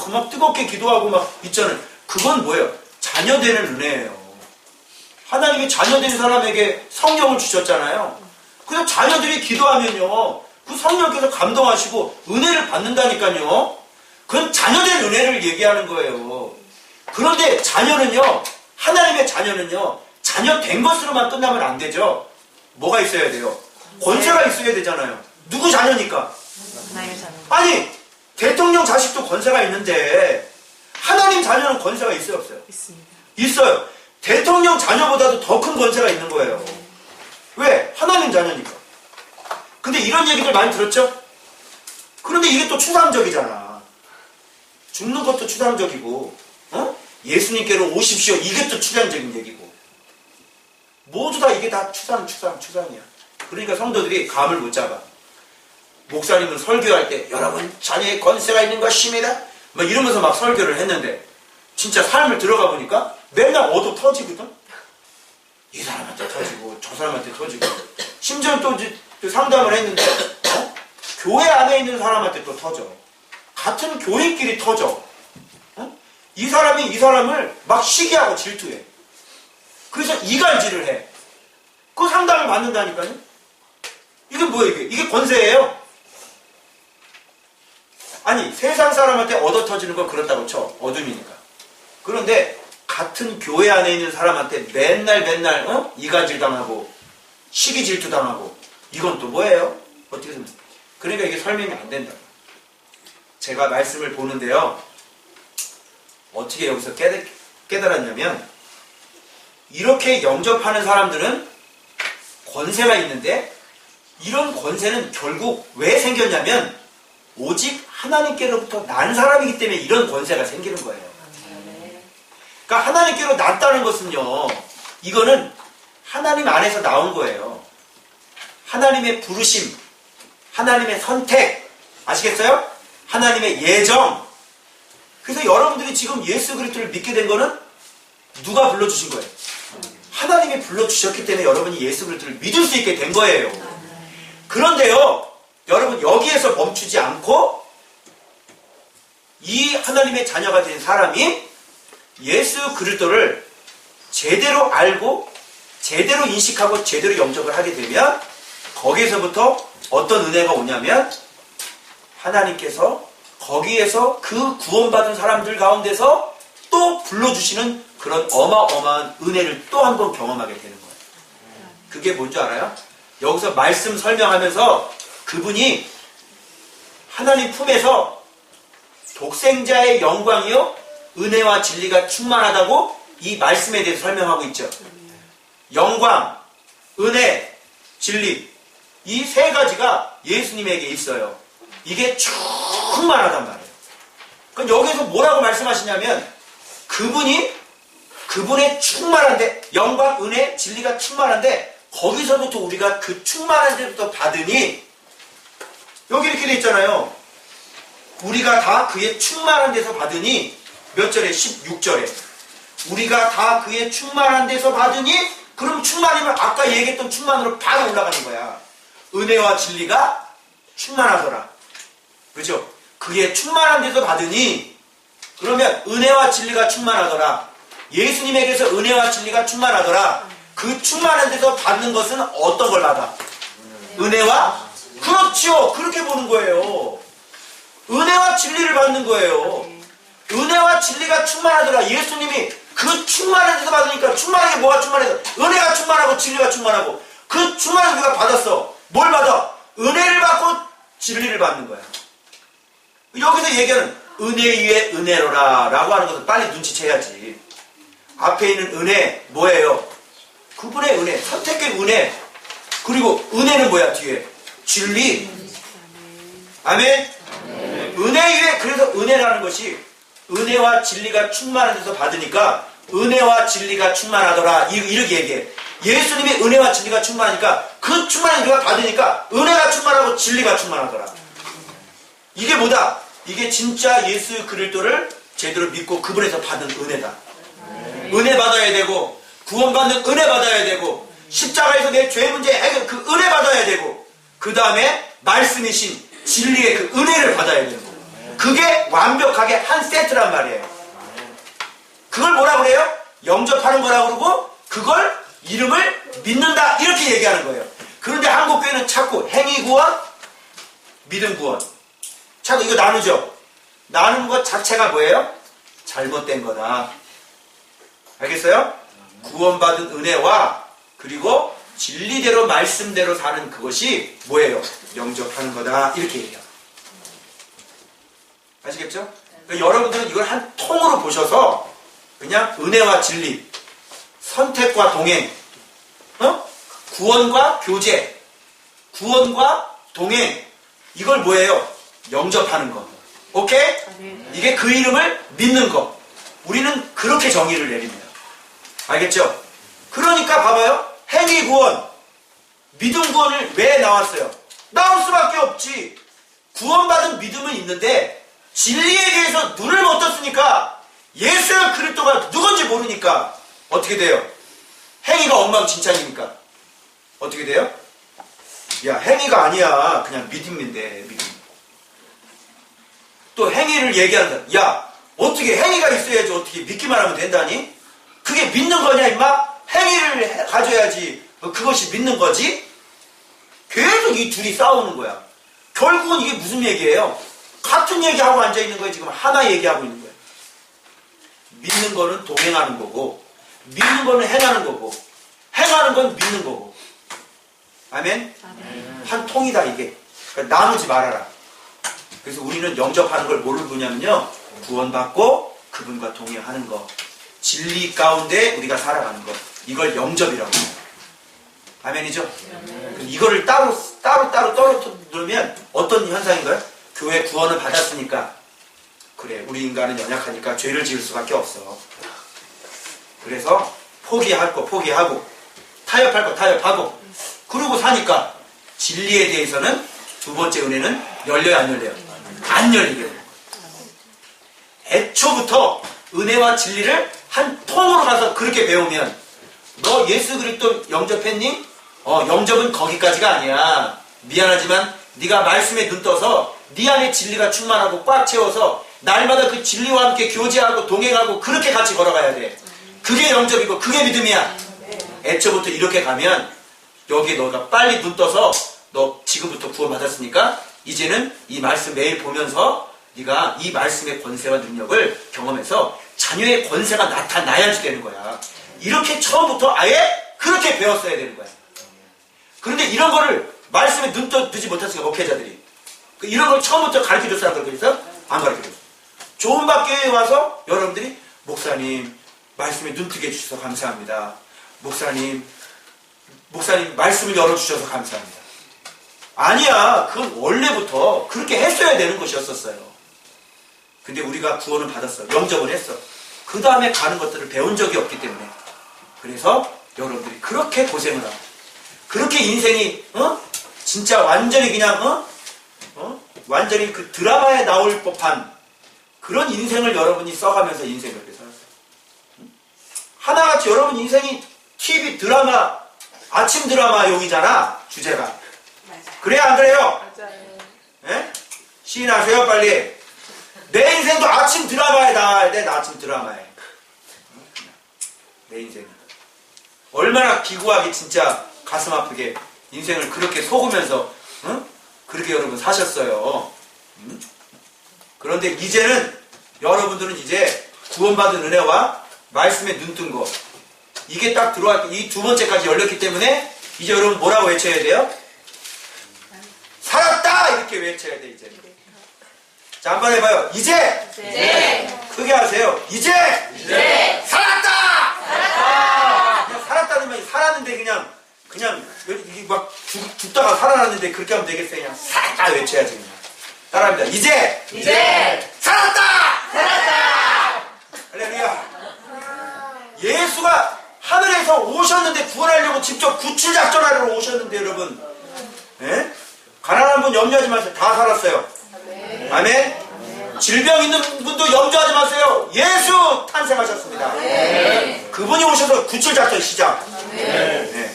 막 뜨겁게 기도하고 막 있잖아요. 그건 뭐예요? 자녀 되는 은혜예요. 하나님이 자녀 된 사람에게 성령을 주셨잖아요. 그래서 자녀들이 기도하면요. 그 성령께서 감동하시고 은혜를 받는다니까요. 그건 자녀 된 은혜를 얘기하는 거예요. 그런데 자녀는요. 하나님의 자녀는요. 자녀 된 것으로만 끝나면 안 되죠. 뭐가 있어야 돼요? 권세가 있어야 되잖아요. 누구 자녀니까? 하나님의 자녀. 아니 대통령 자식도 권세가 있는데 하나님 자녀는 권세가 있어요, 없어요? 있습니다. 있어요. 대통령 자녀보다도 더 큰 권세가 있는 거예요. 왜? 하나님 자녀니까. 근데 이런 얘기들 많이 들었죠? 그런데 이게 또 추상적이잖아. 죽는 것도 추상적이고 예수님께로 오십시오. 이게 또 추상적인 얘기고. 모두 다 이게 다 추상이야. 그러니까 성도들이 감을 못 잡아. 목사님은 설교할 때 여러분 자녀의 권세가 있는 것입니다. 막 이러면서 막 설교를 했는데 진짜 삶을 들어가 보니까 맨날 얻어 터지거든. 이 사람한테 터지고 저 사람한테 터지고 심지어 또 상담을 했는데 교회 안에 있는 사람한테 또 터져. 같은 교인끼리 터져. 이 사람이 이 사람을 막 시기하고 질투해. 그래서 이간질을 해. 그 상담을 받는다니까요. 이게 뭐예요? 이게 권세예요? 아니 세상 사람한테 얻어 터지는 건 그렇다고 쳐. 어둠이니까. 그런데 같은 교회 안에 있는 사람한테 맨날 이간질 당하고 시기 질투 당하고 이건 또 뭐예요? 어떻게 생각해요? 그러니까 이게 설명이 안 된다. 제가 말씀을 보는데요. 어떻게 여기서 깨달았냐면 이렇게 영접하는 사람들은 권세가 있는데 이런 권세는 결국 왜 생겼냐면 오직 하나님께로부터 난 사람이기 때문에 이런 권세가 생기는 거예요. 그러니까 하나님께로 났다는 것은요, 이거는 하나님 안에서 나온 거예요. 하나님의 부르심, 하나님의 선택, 아시겠어요? 하나님의 예정. 그래서 여러분들이 지금 예수 그리스도를 믿게 된 거는 누가 불러주신 거예요? 하나님이 불러주셨기 때문에 여러분이 예수 그리스도를 믿을 수 있게 된 거예요. 그런데요, 여러분 여기에서 멈추지 않고 이 하나님의 자녀가 된 사람이 예수 그리스도를 제대로 알고 제대로 인식하고 제대로 영접을 하게 되면 거기에서부터 어떤 은혜가 오냐면 하나님께서 거기에서 그 구원받은 사람들 가운데서 또 불러주시는 그런 어마어마한 은혜를 또 한 번 경험하게 되는 거예요. 그게 뭔지 알아요? 여기서 말씀 설명하면서 그분이 하나님 품에서 독생자의 영광이요 은혜와 진리가 충만하다고 이 말씀에 대해서 설명하고 있죠. 영광, 은혜, 진리 이 세 가지가 예수님에게 있어요. 이게 충만하단 말이에요. 그럼 여기서 뭐라고 말씀하시냐면 그분의 충만한데 영광, 은혜, 진리가 충만한데 거기서부터 우리가 그 충만한 데부터 받으니 여기 이렇게 돼 있잖아요. 우리가 다 그의 충만한 데서 받으니 몇 절에? 16절에 우리가 다 그의 충만한 데서 받으니 그럼 충만이면 아까 얘기했던 충만으로 바로 올라가는 거야. 은혜와 진리가 충만하더라. 그죠? 그의 충만한 데서 받으니 그러면 은혜와 진리가 충만하더라. 예수님에게서 은혜와 진리가 충만하더라. 그 충만한 데서 받는 것은 어떤 걸 받아? 은혜와? 그렇죠. 그렇게 보는 거예요. 은혜와 진리를 받는 거예요. 은혜와 진리가 충만하더라. 예수님이 그 충만한 데서 받으니까 충만한 게 뭐가 충만해서? 은혜가 충만하고 진리가 충만하고 그 충만한 우리가 받았어. 뭘 받아? 은혜를 받고 진리를 받는 거야. 여기서 얘기하는 은혜 위에 은혜로라 라고 하는 것은 빨리 눈치채야지. 앞에 있는 은혜 뭐예요? 그분의 은혜, 선택의 은혜. 그리고 은혜는 뭐야 뒤에? 진리. 아멘. 은혜 위에 그래서 은혜라는 것이 은혜와 진리가 충만한 데서 받으니까 은혜와 진리가 충만하더라 이렇게 얘기해. 예수님이 은혜와 진리가 충만하니까 그 충만한 우리가 받으니까 은혜가 충만하고 진리가 충만하더라. 이게 뭐다? 이게 진짜 예수 그리스도를 제대로 믿고 그분에서 받은 은혜다. 은혜 받아야 되고 구원받는 은혜 받아야 되고 십자가에서 내 죄 문제 해결 그 은혜 받아야 되고 그 다음에 말씀이신 진리의 그 은혜를 받아야 되는 거예요. 그게 완벽하게 한 세트란 말이에요. 그걸 뭐라 그래요? 영접하는 거라 그러고 그걸 이름을 믿는다 이렇게 얘기하는 거예요. 그런데 한국교회는 자꾸 행위 구원, 믿음 구원 자꾸 이거 나누죠. 나누는 것 자체가 뭐예요? 잘못된 거다. 알겠어요? 구원받은 은혜와 그리고 진리대로 말씀대로 사는 그것이 뭐예요? 영접하는 거다 이렇게 얘기해요. 아시겠죠? 그러니까 여러분들은 이걸 한 통으로 보셔서 그냥 은혜와 진리, 선택과 동행, 구원과 교제, 구원과 동행 이걸 뭐예요? 영접하는 거. 오케이? 이게 그 이름을 믿는 거. 우리는 그렇게 정의를 내립니다. 알겠죠? 그러니까 봐봐요. 행위 구원, 믿음 구원을 왜 나왔어요? 나올 수밖에 없지. 구원받은 믿음은 있는데 진리에 대해서 눈을 못 떴으니까 예수 그리스도가 누군지 모르니까 어떻게 돼요? 행위가 엉망진창이니까 어떻게 돼요? 야 행위가 아니야. 그냥 믿음인데 믿음. 또 행위를 얘기하는 사람 야 어떻게 행위가 있어야지 어떻게 믿기만 하면 된다니? 그게 믿는 거냐 임마? 행위를 가져야지 그것이 믿는 거지? 계속 이 둘이 싸우는 거야. 결국은 이게 무슨 얘기예요? 같은 얘기하고 앉아있는 거예요. 지금 하나 얘기하고 있는 거예요. 믿는 거는 동행하는 거고 믿는 거는 행하는 거고 행하는 건 믿는 거고. 아멘? 한 통이다 이게. 그러니까 나누지 말아라. 그래서 우리는 영접하는 걸 뭐를 보냐면요. 구원받고 그분과 동행하는 거. 진리 가운데 우리가 살아가는 것. 이걸 영접이라고 해요. 아멘이죠? 이거를 따로 떨어뜨리면 어떤 현상인가요? 교회 구원을 받았으니까 그래 우리 인간은 연약하니까 죄를 지을 수밖에 없어. 그래서 포기할 거 포기하고 타협할 거 타협하고 그러고 사니까 진리에 대해서는 두 번째 은혜는 열려요 안 열려요? 안 열리게 돼요. 애초부터 은혜와 진리를 한 통으로 가서 그렇게 배우면 너 예수 그리스도 영접했니? 영접은 거기까지가 아니야. 미안하지만 네가 말씀에 눈 떠서 네 안에 진리가 충만하고 꽉 채워서 날마다 그 진리와 함께 교제하고 동행하고 그렇게 같이 걸어가야 돼. 그게 영접이고 그게 믿음이야. 애초부터 이렇게 가면 여기에 너가 빨리 눈 떠서 너 지금부터 구원받았으니까 이제는 이 말씀 매일 보면서 네가 이 말씀의 권세와 능력을 경험해서 자녀의 권세가 나타나야지 되는 거야. 이렇게 처음부터 아예 그렇게 배웠어야 되는 거야. 그런데 이런 거를 말씀에 눈 뜨지 못했으니까 목회자들이 이런 걸 처음부터 가르쳐줄 사람들 그래서 안 가르쳐줬어. 좋은 학교에 와서 여러분들이 목사님 말씀에 눈 뜨게 해주셔서 감사합니다. 목사님 말씀을 열어주셔서 감사합니다. 아니야. 그건 원래부터 그렇게 했어야 되는 것이었었어요. 근데 우리가 구원을 받았어. 영접을 했어. 그 다음에 가는 것들을 배운 적이 없기 때문에 그래서 여러분들이 그렇게 고생을 하고 그렇게 인생이 진짜 완전히 그냥 완전히 그 드라마에 나올 법한 그런 인생을 여러분이 써가면서 인생을 그렇게 살았어요. 하나같이 여러분 인생이 TV 드라마 아침 드라마용이잖아. 주제가. 그래 안 그래요? 예? 시인하세요 빨리. 내 인생도 아침 드라마에 나와야 돼. 나 아침 드라마에. 내 인생 얼마나 기구하게 진짜 가슴 아프게 인생을 그렇게 속으면서 그렇게 여러분 사셨어요. 그런데 이제는 여러분들은 이제 구원받은 은혜와 말씀에 눈뜬 거 이게 딱 들어왔 이 두 번째까지 열렸기 때문에 이제 여러분 뭐라고 외쳐야 돼요? 살았다! 이렇게 외쳐야 돼 이제. 자 한번 해봐요. 이제 크게 하세요. 이제 살았다! 그냥 살았다는 말이 살았는데 그냥 이게 막 죽다가 살아났는데 그렇게 하면 되겠어요? 그냥 살았다 외쳐야지 그냥. 따라합니다. 이제 살았다! 할렐루야. 예수가 하늘에서 오셨는데 구원하려고 직접 구출작전하러 오셨는데 여러분 예? 가난한 분 염려하지 마세요. 다 살았어요. 아멘. 질병 있는 분도 염려하지 마세요. 예수 탄생하셨습니다. 그분이 오셔서 구출작전 시작. 네.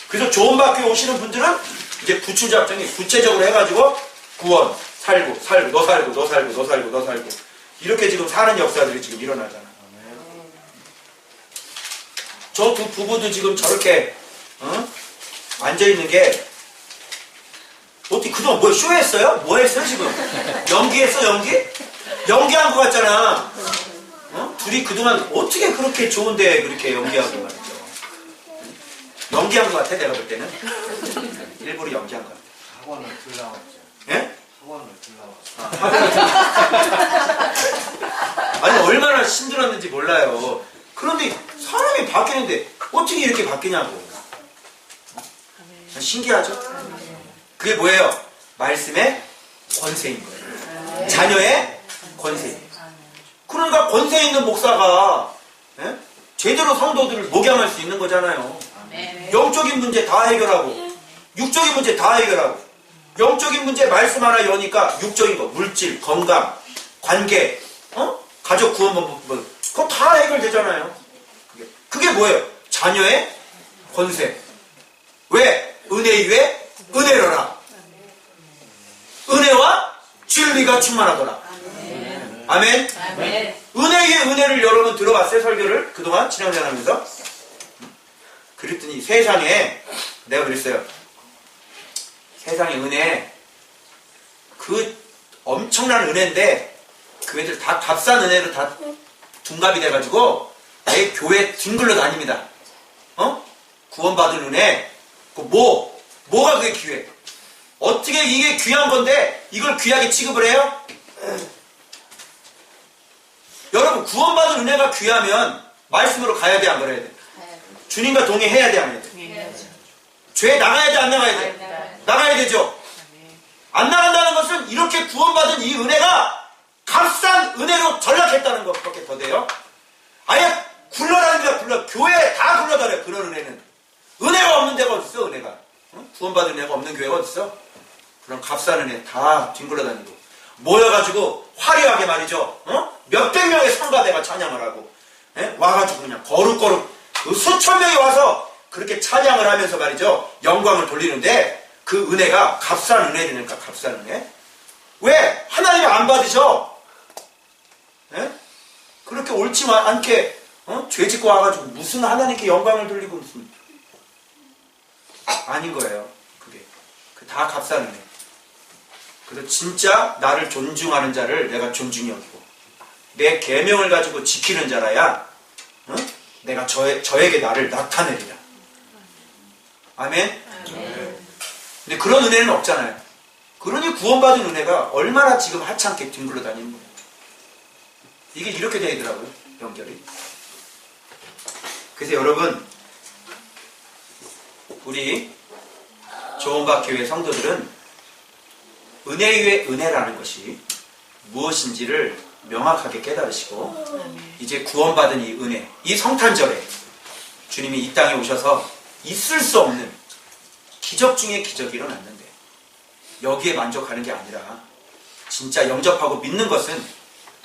그래서 좋은 학교에 오시는 분들은 이제 구출작전이 구체적으로 해가지고 구원 살고 너 살고 이렇게 지금 사는 역사들이 지금 일어나잖아. 저 두 부부도 지금 저렇게 앉아있는 게 어떻게 그동안 뭐 쇼했어요? 뭐 했어요 지금? 연기했어 연기? 연기한 것 같잖아. 둘이 그동안 어떻게 그렇게 좋은데 그렇게 연기하고 말이죠. 연기한 것 같아 내가 볼 때는. 일부러 연기한 것 같아. 학원을 들나왔죠. 예? 학원을 들나왔죠. 아니 얼마나 힘들었는지 몰라요. 그런데 사람이 바뀌는데 어떻게 이렇게 바뀌냐고. 신기하죠? 그게 뭐예요? 말씀의 권세인 거예요. 자녀의 권세. 그러니까 권세 있는 목사가 제대로 성도들을 목양할 수 있는 거잖아요. 영적인 문제 다 해결하고 육적인 문제 다 해결하고 영적인 문제 말씀 하나 여니까 육적인 거 물질, 건강, 관계, 가족 구원 뭐 그거 다 해결되잖아요. 그게 뭐예요? 자녀의 권세. 왜? 은혜 위에 은혜로라. 은혜와 진리가 충만하더라. 아멘. 은혜 위에 은혜를 여러분 들어봤어요? 설교를 그동안 진행하면서 그랬더니 세상에 내가 그랬어요. 세상에 은혜 그 엄청난 은혜인데 그 애들 다 값싼 은혜로 다 둔갑이 돼가지고 내 교회 뒹굴러 다닙니다. 구원받은 은혜 뭐가 그게 귀해? 어떻게 이게 귀한 건데 이걸 귀하게 취급을 해요? 여러분 구원받은 은혜가 귀하면 말씀으로 가야 돼 안 그래야 돼? 주님과 동행해야 돼 안 해야 돼? 죄 나가야 돼 안 나가야 돼? 나가야 되죠. 안 나간다는 것은 이렇게 구원받은 이 은혜가 값싼 은혜로 전락했다는 것밖에 더 돼요. 아예 굴러다닙니다. 불러 교회에 다 불러다녀. 그런 은혜는 은혜가 없는 데가 어딨어. 은혜가 구원받은 은혜가 없는 교회가 어딨어. 그런 값싼 은혜 다 뒹굴러다니고 모여가지고 화려하게 말이죠. 몇백 명의 성가대가 찬양을 하고 와가지고 그냥 거룩거룩 그 수천 명이 와서 그렇게 찬양을 하면서 말이죠. 영광을 돌리는데 그 은혜가 값싼 은혜니까 값싼 은혜. 왜? 하나님이 안 받으셔. 그렇게 옳지 않게 죄 짓고 와가지고 무슨 하나님께 영광을 돌리고 무슨 아닌 거예요. 그게 다 값싼 은혜. 그래서 진짜 나를 존중하는 자를 내가 존중히 여기고 내 계명을 가지고 지키는 자라야 내가 저에게 나를 나타내리라. 아멘? 근데 그런 은혜는 없잖아요. 그러니 구원받은 은혜가 얼마나 지금 하찮게 뒹굴러 다니는 거예요. 이게 이렇게 되더라고요. 연결이. 그래서 여러분 우리 조원박 교회 성도들은 은혜 위에 은혜라는 것이 무엇인지를 명확하게 깨달으시고 이제 구원받은 이 은혜, 이 성탄절에 주님이 이 땅에 오셔서 있을 수 없는 기적 중에 기적이 일어났는데 여기에 만족하는 게 아니라 진짜 영접하고 믿는 것은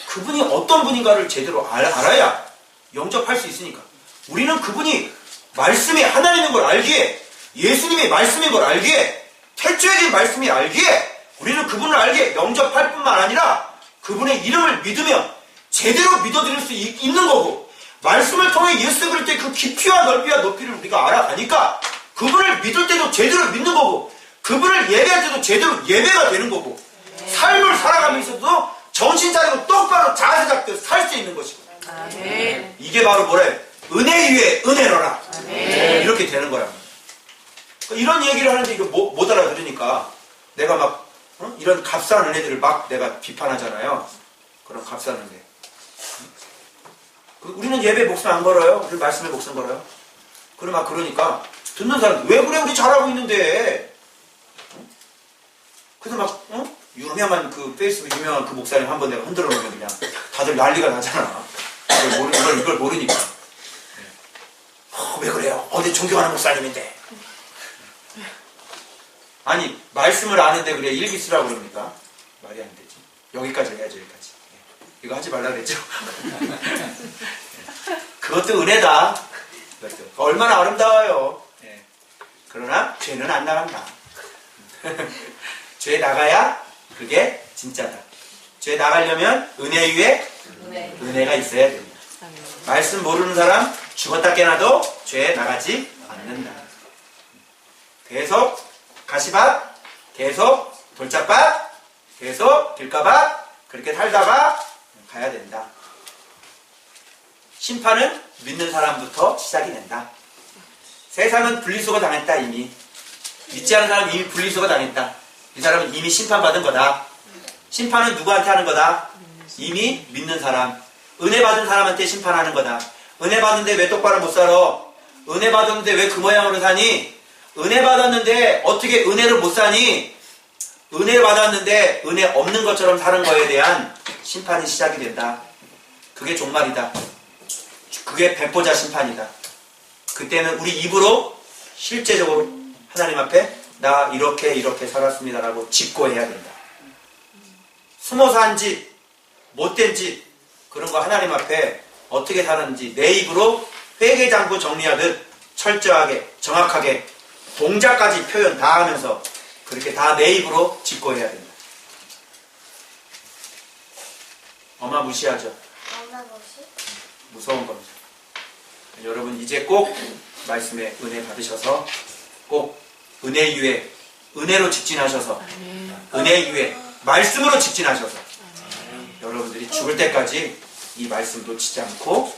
그분이 어떤 분인가를 제대로 알아야 영접할 수 있으니까 우리는 그분이 말씀이 하나님인 걸 알기에 예수님이 말씀인 걸 알기에 태초에 말씀이 알기에 우리는 그분을 알기에 영접할 뿐만 아니라 그분의 이름을 믿으며 제대로 믿어드릴 수 있는 거고 말씀을 통해 예수 그리스도의 그 깊이와 넓이와 높이를 우리가 알아가니까 그분을 믿을 때도 제대로 믿는 거고 그분을 예배할 때도 제대로 예배가 되는 거고 삶을 살아가면서도 정신 차리고 똑바로 자세 잡고 살 수 있는 것이고 이게 바로 뭐래? 은혜 위에 은혜로라. 이렇게 되는 거란 말이야. 이런 얘기를 하는데 이거 못 알아들으니까 내가 막 이런 값싼 은혜들을 막 내가 비판하잖아요. 그런 값싼 은혜. 우리는 예배 목숨 안 걸어요. 우리 말씀에 목숨 걸어요. 그러니까 듣는 사람 왜 그래 우리 잘하고 있는데. 그래서 막 유명한 그 페이스북 유명한 그 목사님 한번 내가 흔들어 놓으면 그냥 다들 난리가 나잖아. 이걸 모르니까. 왜 그래요? 어디 존경하는 목사님인데. 아니 말씀을 아는데 그래 일기 쓰라고 그럽니까? 말이 안 되지. 여기까지 해야죠. 여기까지. 이거 하지 말라 그랬죠. 그것도 은혜다. 그것도 얼마나 아름다워요. 그러나 죄는 안 나간다. 죄 나가야 그게 진짜다. 죄 나가려면 은혜 위에 은혜가 있어야 됩니다. 말씀 모르는 사람 죽었다 깨나도 죄 나가지 않는다. 계속 가시밭, 계속 돌짝밭, 계속 길가밭 그렇게 살다가 가야 된다. 심판은 믿는 사람부터 시작이 된다. 세상은 분리수거 당했다 이미. 믿지 않은 사람은 이미 분리수거 당했다. 이 사람은 이미 심판받은 거다. 심판은 누구한테 하는 거다? 이미 믿는 사람. 은혜 받은 사람한테 심판하는 거다. 은혜 받는데 왜 똑바로 못 살아? 은혜 받았는데 왜 그 모양으로 사니? 은혜 받았는데 어떻게 은혜를 못 사니? 은혜 받았는데 은혜 없는 것처럼 사는 거에 대한 심판이 시작이 된다. 그게 종말이다. 그게 백보자 심판이다. 그때는 우리 입으로 실제적으로 하나님 앞에 나 이렇게 살았습니다라고 직고해야 된다. 숨어서 한 짓, 못된 짓 그런 거 하나님 앞에 어떻게 사는지 내 입으로 회계장부 정리하듯 철저하게 정확하게 동작까지 표현 다 하면서 그렇게 다 내 입으로 직고해야 된다. 어마무시하죠. 무서운 겁니다. 여러분 이제 꼭 말씀에 은혜 받으셔서 꼭 은혜 위에 은혜로 직진하셔서 은혜 위에 말씀으로 직진하셔서 여러분들이 죽을 때까지 이 말씀 놓치지 않고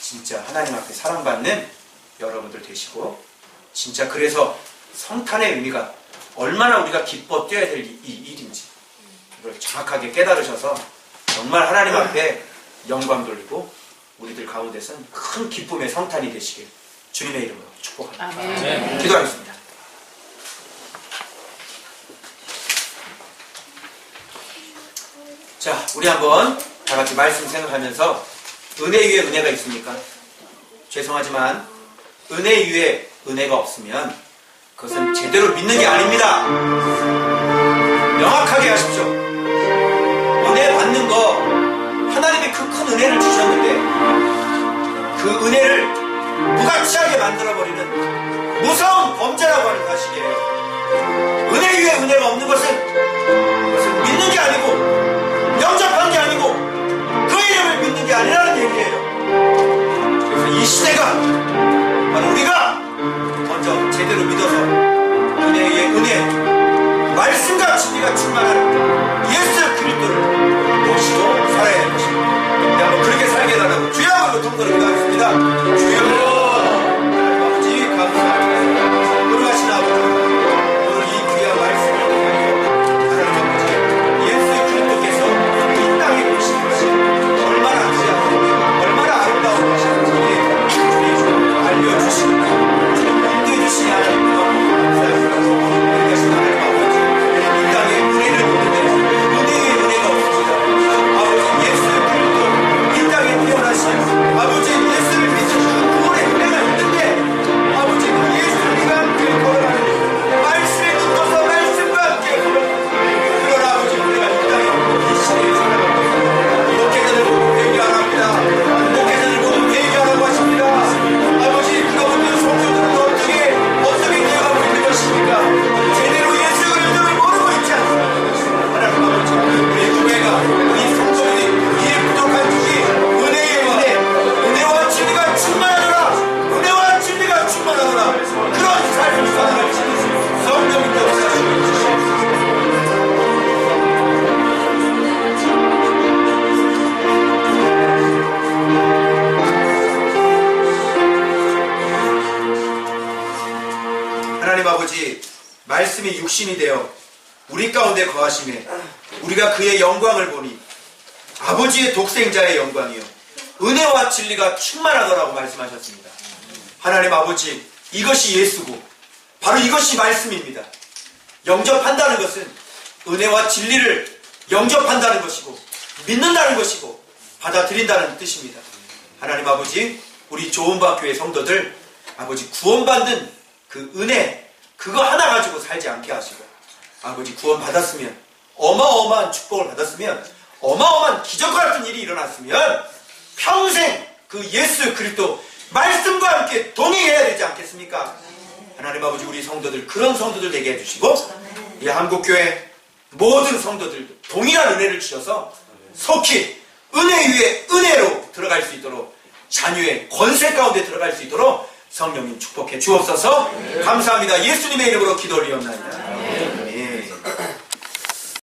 진짜 하나님 앞에 사랑받는 여러분들 되시고 진짜 그래서 성탄의 의미가 얼마나 우리가 기뻐 뛰어야 될 이 일인지 이걸 정확하게 깨달으셔서 정말 하나님 앞에 영광 돌리고 우리들 가운데서는 큰 기쁨의 성탄이 되시길 주님의 이름으로 축복합니다. 기도하겠습니다. 자, 우리 한번 다 같이 말씀 생각하면서 은혜 위에 은혜가 있습니까? 죄송하지만 은혜 위에 은혜가 없으면 그것은 제대로 믿는 게 아닙니다. 명확하게 하십시오. 은혜 받는 거 하나님이 그 큰 은혜를 주셨는데 그 은혜를 무가치하게 만들어버리는 무서운 범죄라고 하는 사실이에요. 은혜 위에 은혜가 없는 그것은 믿는 게 아니고 영접한 게 아니고 그 이름을 믿는 게 아니라는 얘기예요. 그래서 이 시대가 바로 우리가 먼저 제대로 믿어서 은혜 위에 은혜, 말씀과 진리가 충만한 예수 그리스도를 모시고 살아야 할 것입니다. 한번 그렇게 살게 해달라고 주여 통도로 기도하겠습니다. 주여 아버지 감사합니다. 돌아가신 아버지 오늘 이 귀한 말씀을 통하여 하나님 아버지 예수 그리스도께서 이 땅에 오신 것이 얼마나 귀하고 얼마나 아름다운 것인지 주님 알려주시고 인도해주시니 하나님 감사합니다. 그러신 하나님 아버지 이 땅에 은혜를 보는데 은혜의 은혜가 없습니다. 아버지 예수 그리스도 이 땅에 태어나신 아버지 예수를 믿으시는 구원의 은혜가 있는데 아버지 그 예수님과 함께 걸어가는 말씀에 붙어서 말씀과 함께 걸어가는 그런 아버지 우리가 이 땅에 이 시대에 살아가고 있습니다. 목회자들 모두 회개하랍니다. 목회자들 모두 회개하라고 하십니다. 아버지 그러면 성도들은 어떻게 되어가고 있는 것입니까? 제대로 예수 그리스도를 모르고 있지 않습니까? 하나님 아버지 우리 교회가 우리 성도들이 이 부족한 주기 은혜의 은혜, 은혜와 진리가 충만하노라, 은혜와 진리가 충만하노라 그런 삶을 살아갈 수 있는 성령님 역사하시고 주시옵소서. 하나님 아버지 말씀이 육신이 되어 우리 가운데 거하심에 우리가 그의 영광을 보니 아버지의 독생자의 영광이요 은혜와 진리가 충만하더라고 말씀하셨습니다. 하나님 아버지 이것이 예수고 바로 이것이 말씀입니다. 영접한다는 것은 은혜와 진리를 영접한다는 것이고 믿는다는 것이고 받아들인다는 뜻입니다. 하나님 아버지 우리 좋은박교회 성도들 아버지 구원받는 그 은혜 그거 하나 가지고 살지 않게 하시고 아버지 구원 받았으면 어마어마한 축복을 받았으면 어마어마한 기적 같은 일이 일어났으면 평생 그 예수 그리스도 말씀과 함께 동행해야 되지 않겠습니까? 하나님 아버지 우리 성도들 그런 성도들 되게 해주시고 이 한국교회 모든 성도들도 동일한 은혜를 주셔서 속히 은혜 위에 은혜로 들어갈 수 있도록 자녀의 권세 가운데 들어갈 수 있도록 성령님 축복해 주옵소서. 감사합니다. 예수님의 이름으로 기도 올리옵나이다.